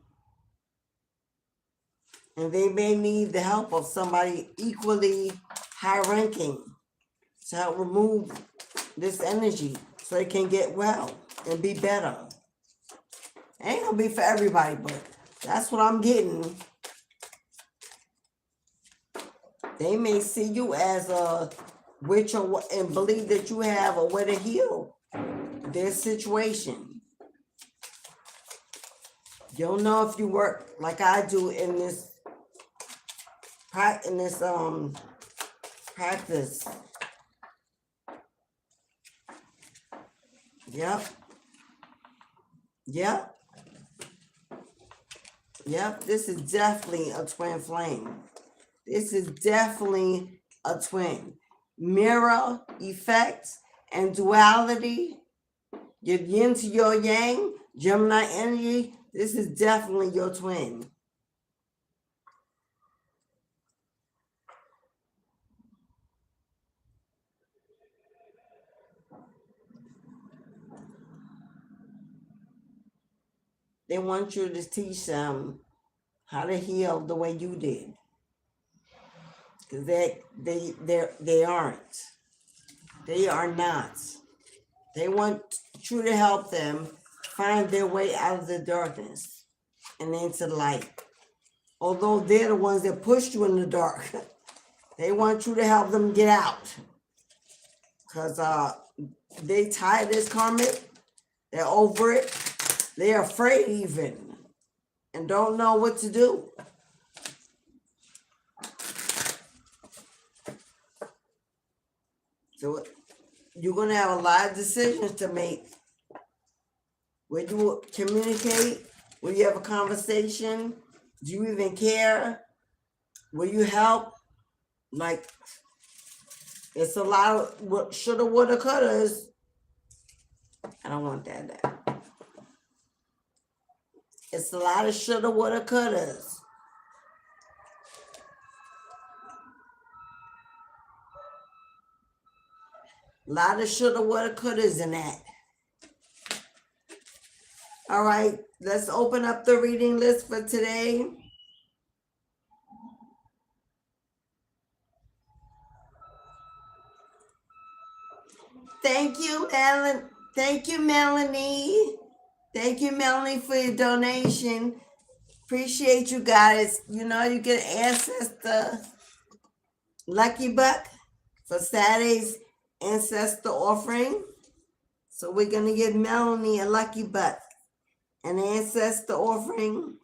And they may need the help of somebody equally high ranking to help remove this energy so they can get well and be better. It ain't gonna be for everybody, but that's what I'm getting. They may see you as a witch and believe that you have a way to heal their situation. You don't know if you work like I do in this practice. Yep. This is definitely a twin flame. This is definitely a twin. Mirror effect and duality. Your yin to your yang, Gemini energy. This is definitely your twin. They want you to teach them how to heal the way you did. Because they aren't. They are not. They want you to help them find their way out of the darkness and into the light. Although they're the ones that pushed you in the dark. They want you to help them get out. Because they tired of this karmic. They're over it. They're afraid even. And don't know what to do. So you're going to have a lot of decisions to make. Will you communicate? Will you have a conversation? Do you even care? Will you help? Like, it's a lot of shoulda, woulda, couldas. I don't want that. It's a lot of shoulda, woulda, couldas. A lot of shoulda, woulda, couldas in that. All right, let's open up the reading list for today. Thank you, Melanie. Thank you, Melanie. Thank you, Melanie, for your donation. Appreciate you guys. You know, you get Ancestor Lucky Buck for Saturday's Ancestor offering. So we're going to give Melanie a Lucky Buck, an Ancestor offering.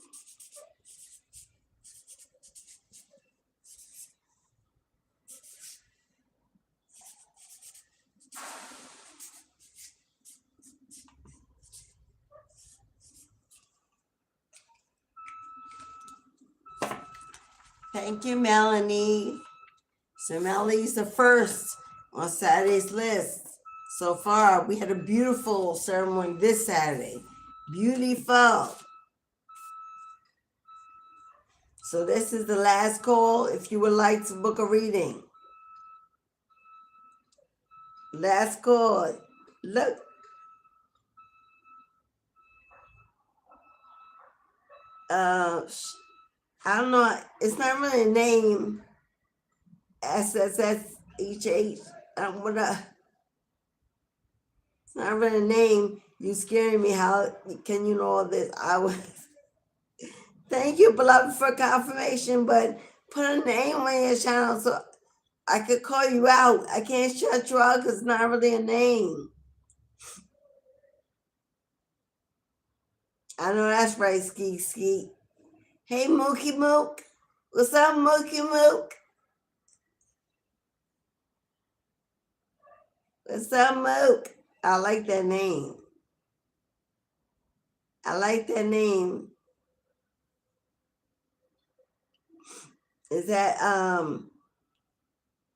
Thank you, Melanie. So Melanie's the first on Saturday's list. So far, we had a beautiful ceremony this Saturday. Beautiful. So this is the last call if you would like to book a reading. Last call. Look. I don't know. It's not really a name. SSSHH. It's not really a name. You scaring me. How can you know all this? I was. Thank you, beloved, for confirmation, but put a name on your channel so I could call you out. I can't shut you out because it's not really a name. I know that's right, Ski Ski. Hey, Mookie Mook. What's up, Mookie Mook? What's up, Mook? I like that name. I like that name. Is that,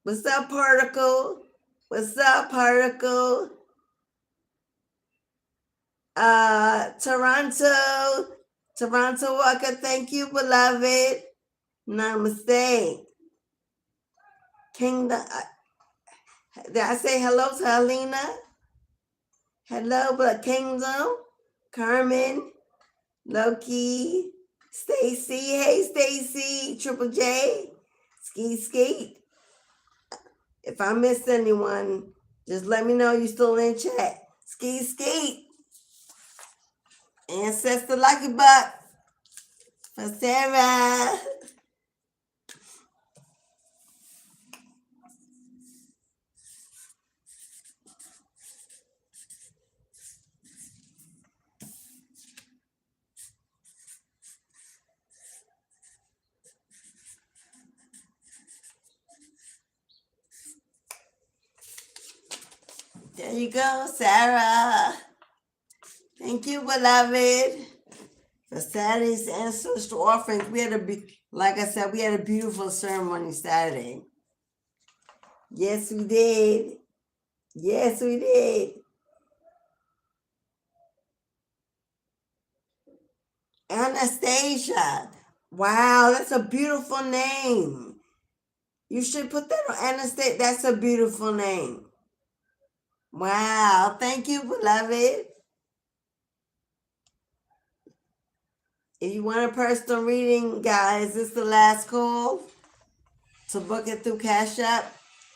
what's up, Particle? What's up, Particle? Toronto Walker, thank you, beloved. Namaste. Kingdom. Did I say hello to Helena? Hello, but Kingdom. Carmen. Loki. Stacy. Hey, Stacy. Triple J. Ski Skeet. If I missed anyone, just let me know you still in chat. Ski Skeet. Ancestor Lucky Buck. For Sarah. There you go, Sarah. Thank you, beloved. For Saturday's ancestral offerings, we had like I said, we had a beautiful ceremony Saturday. Yes, we did. Yes, we did. Anastasia. Wow, that's a beautiful name. You should put that on Anastasia. That's a beautiful name. Wow, thank you, beloved. If you want a personal reading, guys, this is the last call to book it through Cashapp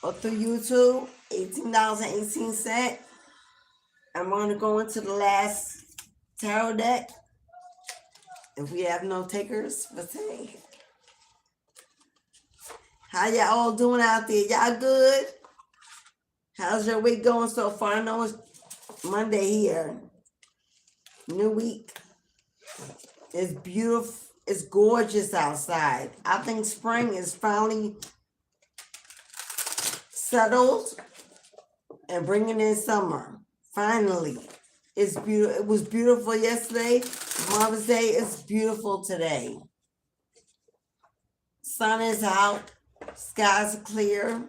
or through YouTube, $18.18. I'm going to go into the last tarot deck. If we have no takers, let's say. How y'all all doing out there? Y'all good? How's your week going so far? I know it's Monday here. New week. It's beautiful. It's gorgeous outside. I think spring is finally settled and bringing in summer. Finally. It's beautiful. It was beautiful yesterday. Mother's Day is beautiful today. Sun is out. Skies are clear.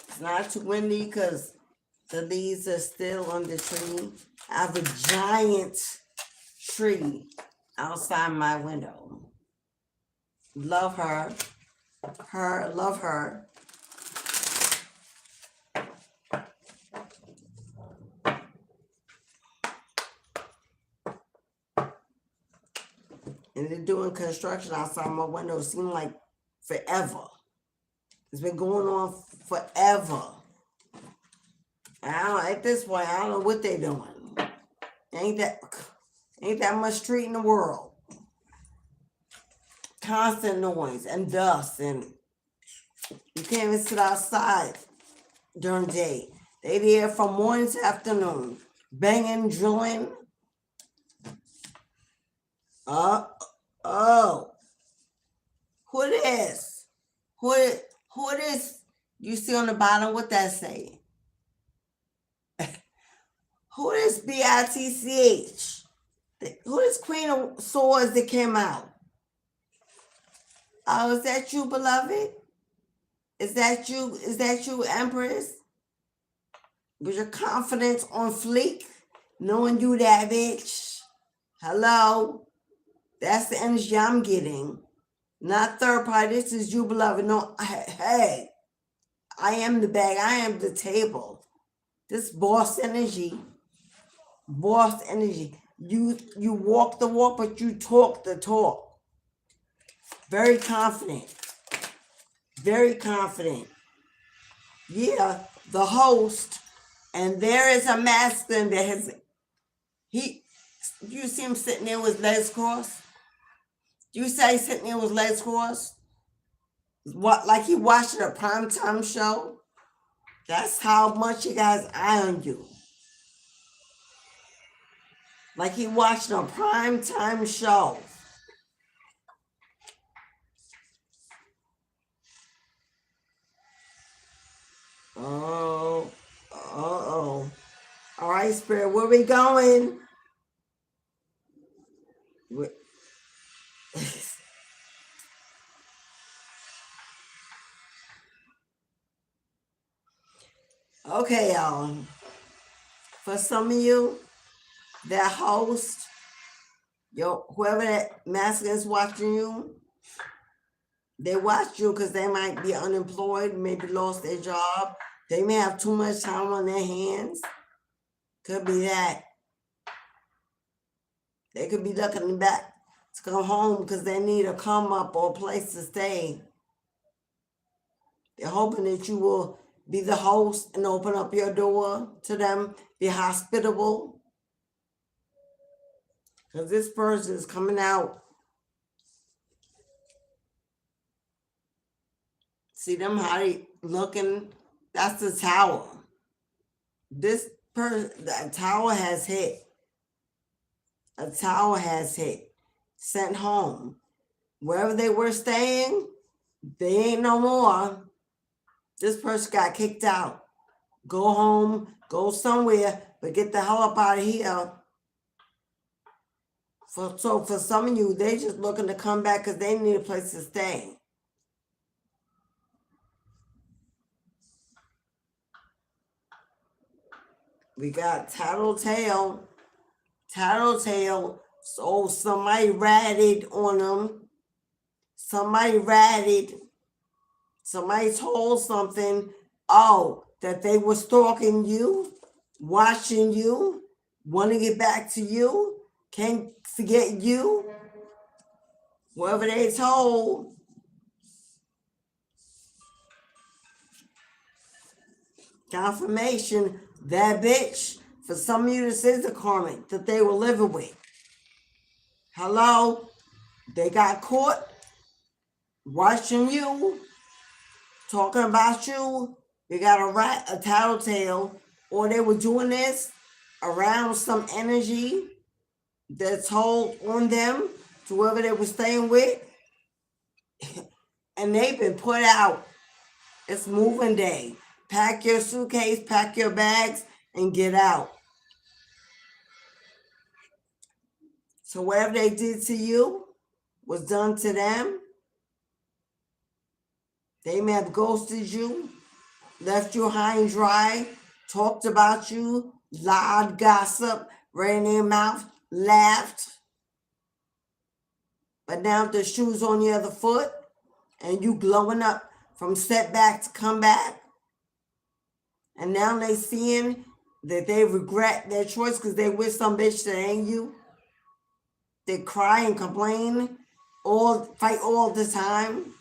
It's not too windy because the leaves are still on the tree. I have a giant tree outside my window. Love her. Love her. And they're doing construction outside my window. It seemed like forever. It's been going on forever. At this point, I don't know what they're doing. Ain't that much street in the world. Constant noise and dust, and you can't even sit outside during the day. They there from morning to afternoon, banging, drilling. Oh, who it is? Who it is? You see on the bottom what that say? Who is BITCH? Who is Queen of Swords that came out? Oh, is that you, beloved? Is that you? Is that you, Empress? With your confidence on fleek, knowing you that bitch. Hello? That's the energy I'm getting. Not third party. This is you, beloved. No, hey, I am the bag. I am the table. This boss energy. Boss energy. You walk the walk, but you talk the talk. Very confident. Very confident. Yeah, the host. And there is a masculine that has, you see him sitting there with legs crossed? You say he's sitting there with legs crossed? What, like he watching a primetime show? That's how much he got his eye on you. Like he watching a primetime show. Oh. All right, Spirit, where we going? Okay, y'all. For some of you, that host, whoever that masculine is watching you, they watch you because they might be unemployed, maybe lost their job. They may have too much time on their hands. Could be that. They could be looking back to come home because they need a come up or a place to stay. They're hoping that you will be the host and open up your door to them, be hospitable. Because this person is coming out. See them how they looking? That's the tower. This person, the tower has hit. A tower has hit. Sent home. Wherever they were staying, they ain't no more. This person got kicked out. Go home, go somewhere, but get the hell up out of here. So for some of you, they just looking to come back because they need a place to stay. We got tattletale. So somebody ratted on them. Somebody told something, that they were stalking you, watching you, want to get back to you, can't forget you. Whoever they told. Confirmation, that bitch, for some of you, this is the karmic that they were living with. Hello? They got caught watching you, talking about you. They got a tattletale, or they were doing this around some energy that's hold on them to whoever they were staying with. And they've been put out. It's moving day. Pack your suitcase, pack your bags, and get out. So whatever they did to you was done to them. They may have ghosted you, left you high and dry, talked about you, lied, gossip, ran their mouth, laughed. But now the shoe's on the other foot and you glowing up from setback to comeback. And now they seeing that they regret their choice because they with some bitch that ain't you. They cry and complain, fight all the time.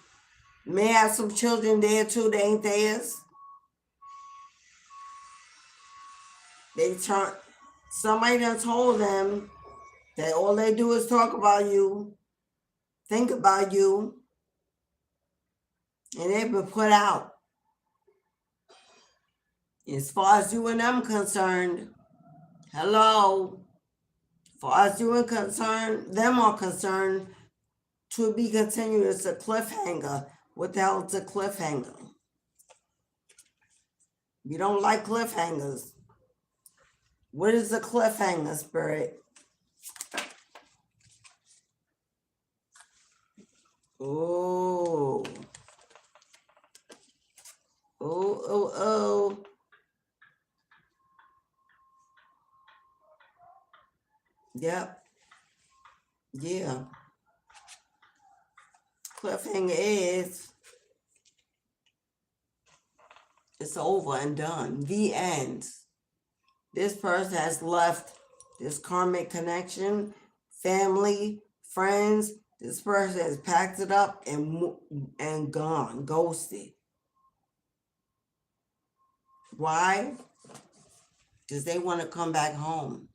May have some children there too, they ain't theirs. Somebody done told them that all they do is talk about you, think about you, and they've been put out. As far as you and them concerned, hello, as far as you and them are concerned, to be continued, it's a cliffhanger. What the hell is a cliffhanger? You don't like cliffhangers. What is a cliffhanger, Spirit? Oh. Oh. Yep. Yeah. Cliffhanger is it's over and done. The end. This person has left this karmic connection, family, friends. This person has packed it up and gone, ghosted. Why? Because they want to come back home.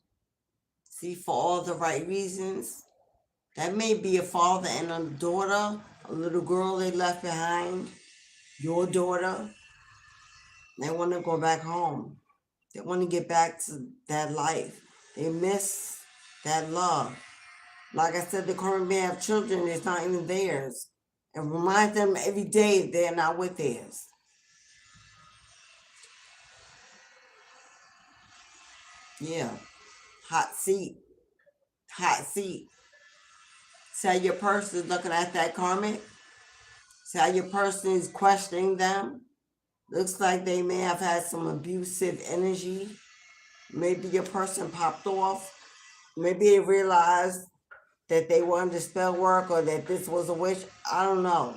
See, for all the right reasons. That may be a father and a daughter, a little girl they left behind, your daughter. They want to go back home. They want to get back to that life. They miss that love. Like I said, the current may have children, it's not even theirs. And remind them every day they're not with theirs. Yeah. Hot seat. Hot seat. See how your person is looking at that karmic? See how your person is questioning them? Looks like they may have had some abusive energy. Maybe your person popped off. Maybe they realized that they were under spell work or that this was a witch. I don't know.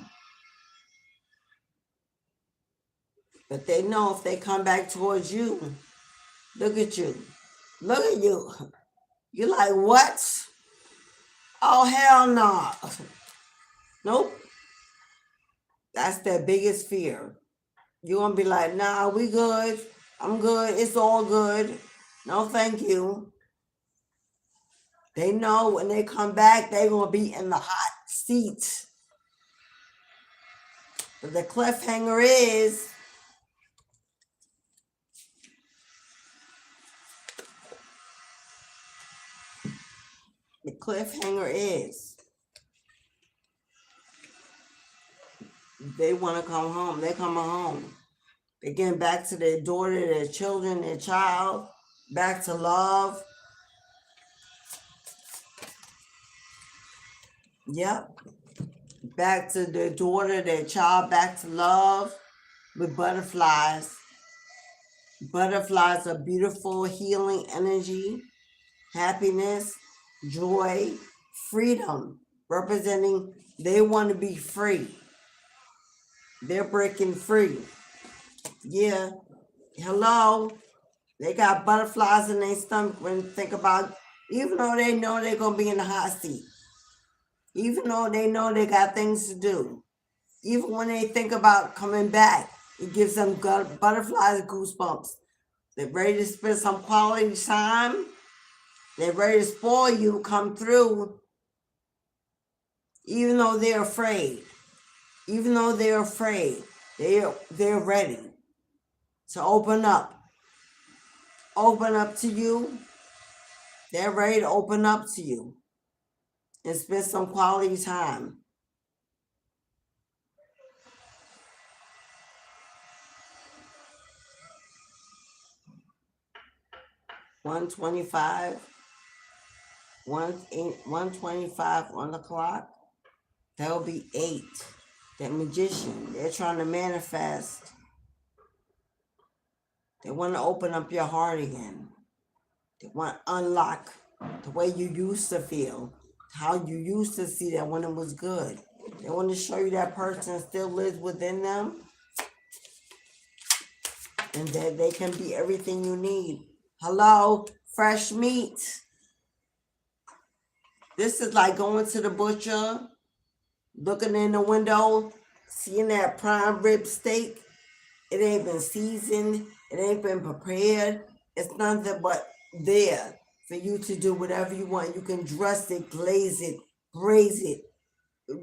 But they know if they come back towards you, look at you. Look at you. You're like, what? Oh, hell no. Nope. That's their biggest fear. You're going to be like, nah, we good. I'm good. It's all good. No, thank you. They know when they come back, they're going to be in the hot seat. But the cliffhanger is, they want to come home. They're coming home. They're getting back to their daughter, their children, their child, back to love. Yep. Back to their daughter, their child, back to love with butterflies. Butterflies are beautiful, healing energy, happiness, joy, freedom, representing they want to be free. They're breaking free. Yeah. Hello. They got butterflies in their stomach when they think about, even though they know they're going to be in the hot seat. Even though they know they got things to do. Even when they think about coming back, it gives them butterflies and goosebumps. They're ready to spend some quality time. They're ready to spoil you, come through, even though they're afraid. Even though they're afraid, they're ready to open up. Open up to you. They're ready to open up to you and spend some quality time. $125 on the clock. That'll be 8. That magician, they're trying to manifest. They want to open up your heart again. They want to unlock the way you used to feel, how you used to see that when it was good. They want to show you that person still lives within them and that they can be everything you need. Hello, fresh meat. This is like going to the butcher, looking in the window, Seeing that prime rib steak, it ain't been seasoned, it ain't been prepared. It's nothing but there for you to do whatever you want. You can dress it, glaze it, braise it,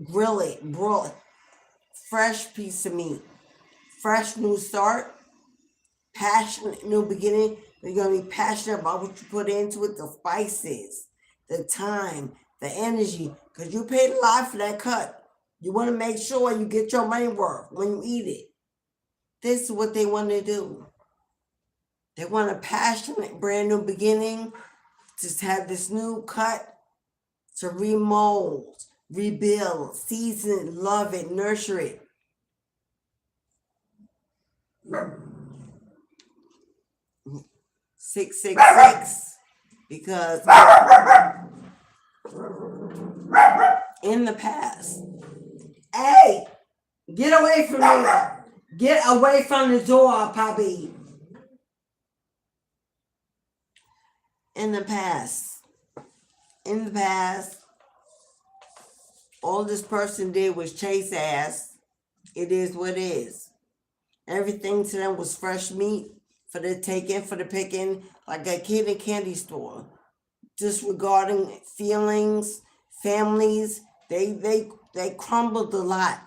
grill it, broil it. Fresh piece of meat, fresh new start, passionate new beginning. You're gonna be passionate about what you put into it, the spices, the time, the energy, because you paid a lot for that cut. You want to make sure you get your money worth when you eat it. This is what they want to do. They want a passionate, brand new beginning, to have this new cut, to remold, rebuild, season it, love it, nurture it. 666, because in the past, hey, get away from me. Get away from the door, Poppy. In the past, all this person did was chase ass. It is what it is. Everything to them was fresh meat for the taking, for the picking, like a kid in a candy store. Disregarding feelings, families, they crumbled a lot.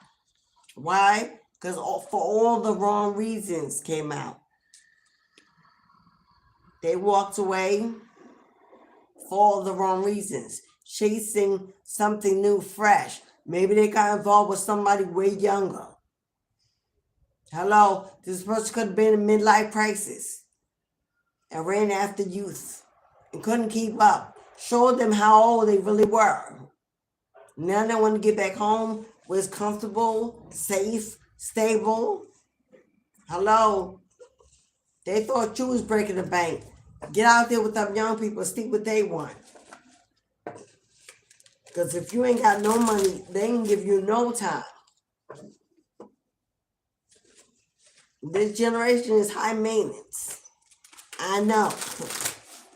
Why? Because for all the wrong reasons came out. They walked away for all the wrong reasons, chasing something new, fresh. Maybe they got involved with somebody way younger. Hello, this person could have been in a midlife crisis and ran after youth and couldn't keep up. Showed them how old they really were. Now they want to get back home where it's comfortable, safe, stable. Hello, they thought you was breaking the bank. Get out there with them young people, see what they want. Because if you ain't got no money, they ain't give you no time. This generation is high maintenance. I know.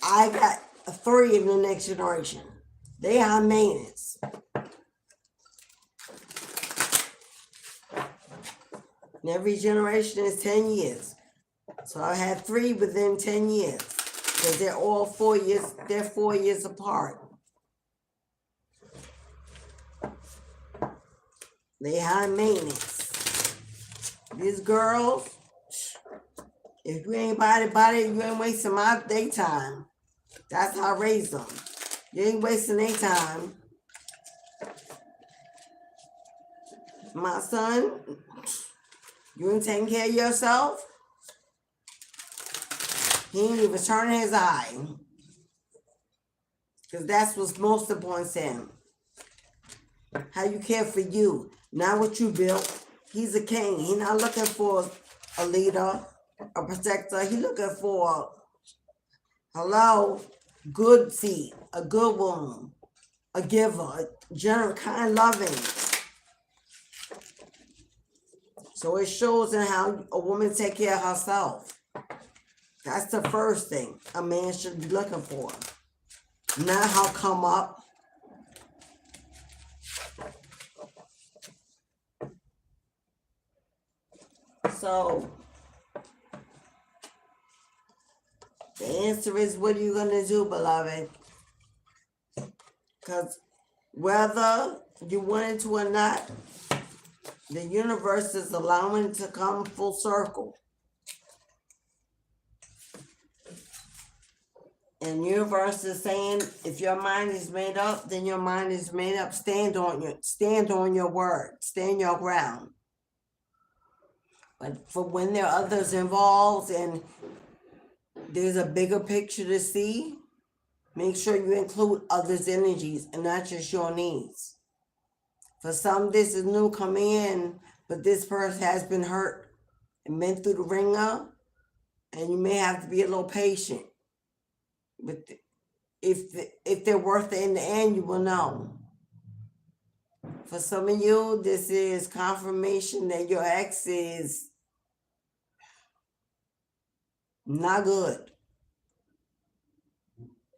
I got 3 in the next generation. They high maintenance. And every generation is 10 years. So I had 3 within 10 years. Because they're all 4 years, they're 4 years apart. They high maintenance. These girls, if you ain't about it, you ain't wasting my daytime. That's how I raise them. You ain't wasting their time. My son, you ain't taking care of yourself. He ain't even turning his eye. Because that's what's most important to him. How you care for you, not what you built. He's a king. He's not looking for a leader, a protector. He's looking for, hello, good seed, a good woman, a giver, a generous, kind, loving. So it shows in how a woman take care of herself. That's the first thing a man should be looking for. Not how come up. So the answer is, what are you going to do, beloved? Because whether you want it to or not, the universe is allowing it to come full circle. And the universe is saying, if your mind is made up, then your mind is made up. Stand on your word. Stand your ground. But for when there are others involved and there's a bigger picture to see, make sure you include others' energies and not just your needs. For some, this is new coming in, but this person has been hurt and been through the ringer, and you may have to be a little patient. But if they're worth it in the end, you will know. For some of you, this is confirmation that your ex is not good.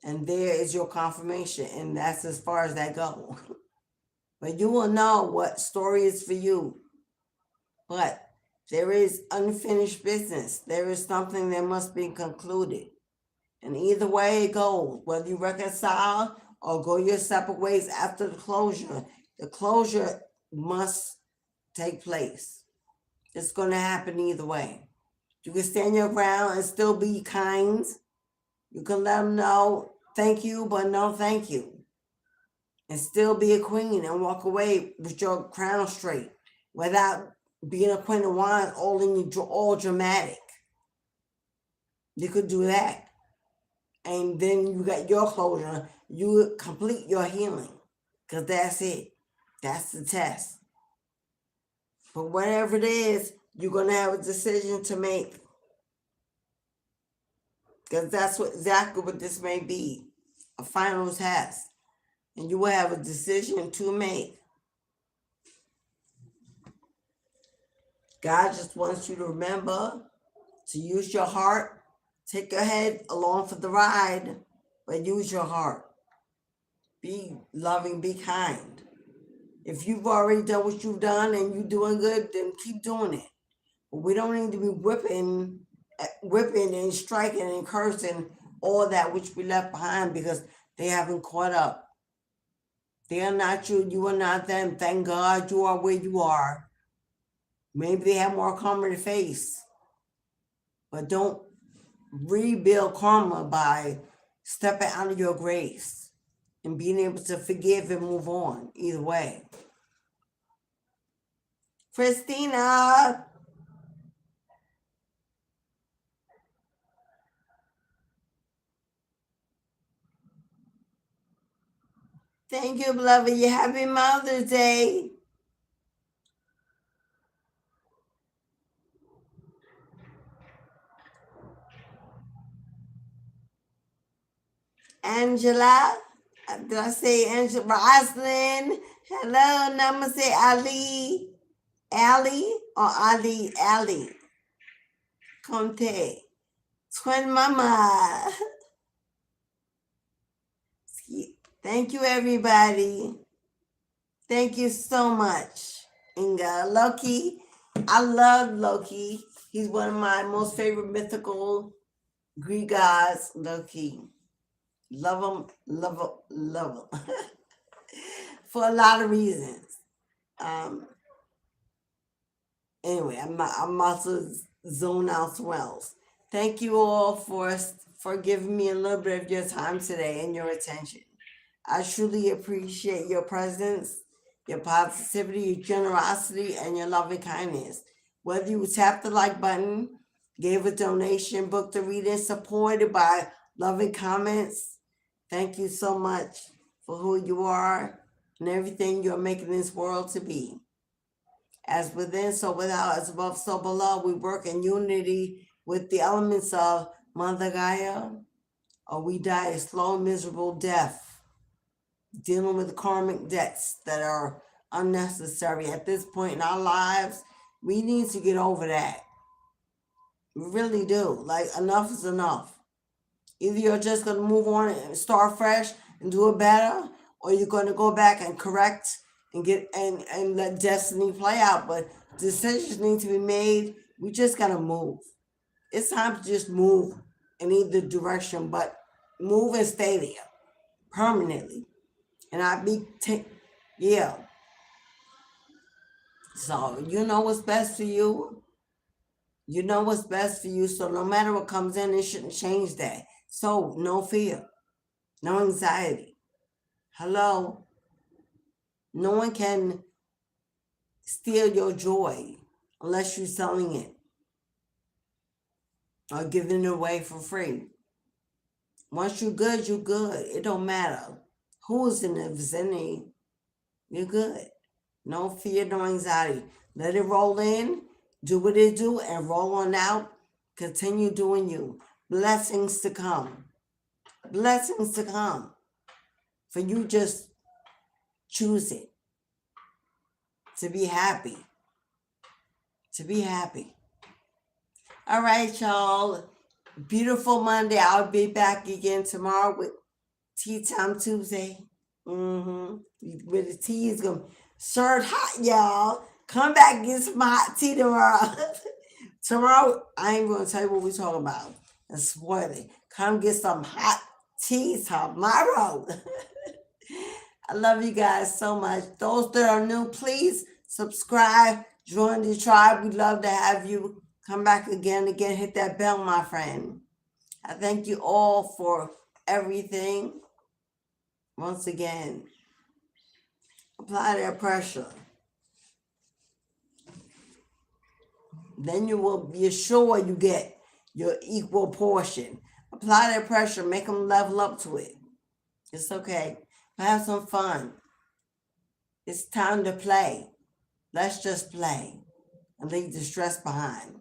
And there is your confirmation, and that's as far as that goes. But you will know what story is for you. But there is unfinished business. There is something that must be concluded. And either way it goes, whether you reconcile or go your separate ways after the closure must take place. It's going to happen either way. You can stand your ground and still be kind. You can let them know, thank you, but no thank you. And still be a queen and walk away with your crown straight without being a queen of wands all dramatic. You could do that. And then you got your closure. You complete your healing. Because that's it. That's the test. But whatever it is, you're going to have a decision to make. Because that's exactly what this may be. A final test. And you will have a decision to make. God just wants you to remember to use your heart. Take your head along for the ride, but use your heart. Be loving, be kind. If you've already done what you've done and you're doing good, then keep doing it. But we don't need to be whipping and striking and cursing all that which we left behind because they haven't caught up. They are not you, you are not them. Thank God you are where you are. Maybe they have more karma to face. But don't rebuild karma by stepping out of your grace and being able to forgive and move on either way. Christina. Thank you, beloved. You happy Mother's Day. Angela. Did I say Angela? Roslyn. Hello, namaste, Ali. Ali or Ali? Ali. Conte. Twin Mama. Thank you, everybody. Thank you so much. Inga. Loki. I love Loki. He's one of my most favorite mythical Greek gods. Loki. Love him, love him, love him. For a lot of reasons. Anyway, I'm about to zone out somewhere else. Thank you all for giving me a little bit of your time today and your attention. I truly appreciate your presence, your positivity, your generosity, and your loving kindness. Whether you tap the like button, gave a donation, booked a reading, supported by loving comments, thank you so much for who you are and everything you're making this world to be. As within, so without, as above, so below, we work in unity with the elements of Mother Gaia, or we die a slow, miserable death, dealing with karmic debts that are unnecessary. At this point in our lives, we need to get over that. We really do. Like, enough is enough. Either you're just going to move on and start fresh and do it better, or you're going to go back and correct and get and let destiny play out. But decisions need to be made. We just got to move. It's time to just move in either direction, but move and stay there permanently. And yeah. So you know what's best for you. You know what's best for you. So no matter what comes in, it shouldn't change that. So no fear, no anxiety. Hello. No one can steal your joy unless you're selling it or giving it away for free. Once you're good, you're good. It don't matter who's in the vicinity. You're good. No fear, no anxiety. Let it roll in, do what it do, and roll on out. Continue doing you. Blessings to come. Blessings to come. For you just choose it. To be happy. To be happy. All right, y'all. Beautiful Monday. I'll be back again tomorrow with Tea Time Tuesday. Where the tea is going to serve hot, y'all. Come back and get some hot tea tomorrow. Tomorrow, I ain't going to tell you what we're talking about. And spoil it. Come get some hot tea tomorrow. I love you guys so much. Those that are new, please subscribe. Join the tribe. We'd love to have you. Come back again. Hit that bell, my friend. I thank you all for everything. Once again, apply that pressure. Then you will be assured you get your equal portion. Apply that pressure. Make them level up to it. It's okay. Have some fun. It's time to play. Let's just play and leave the stress behind.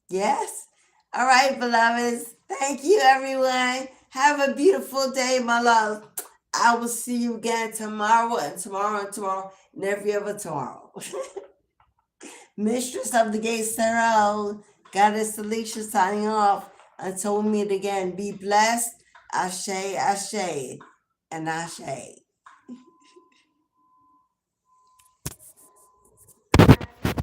Yes? All right, beloveds. Thank you, everyone. Have a beautiful day, my love. I will see you again tomorrow and tomorrow and tomorrow and every other tomorrow. Mistress of the Gates Tarot, Goddess Alicia signing off. Until we meet again, be blessed. Ashe, ashe, and ashe.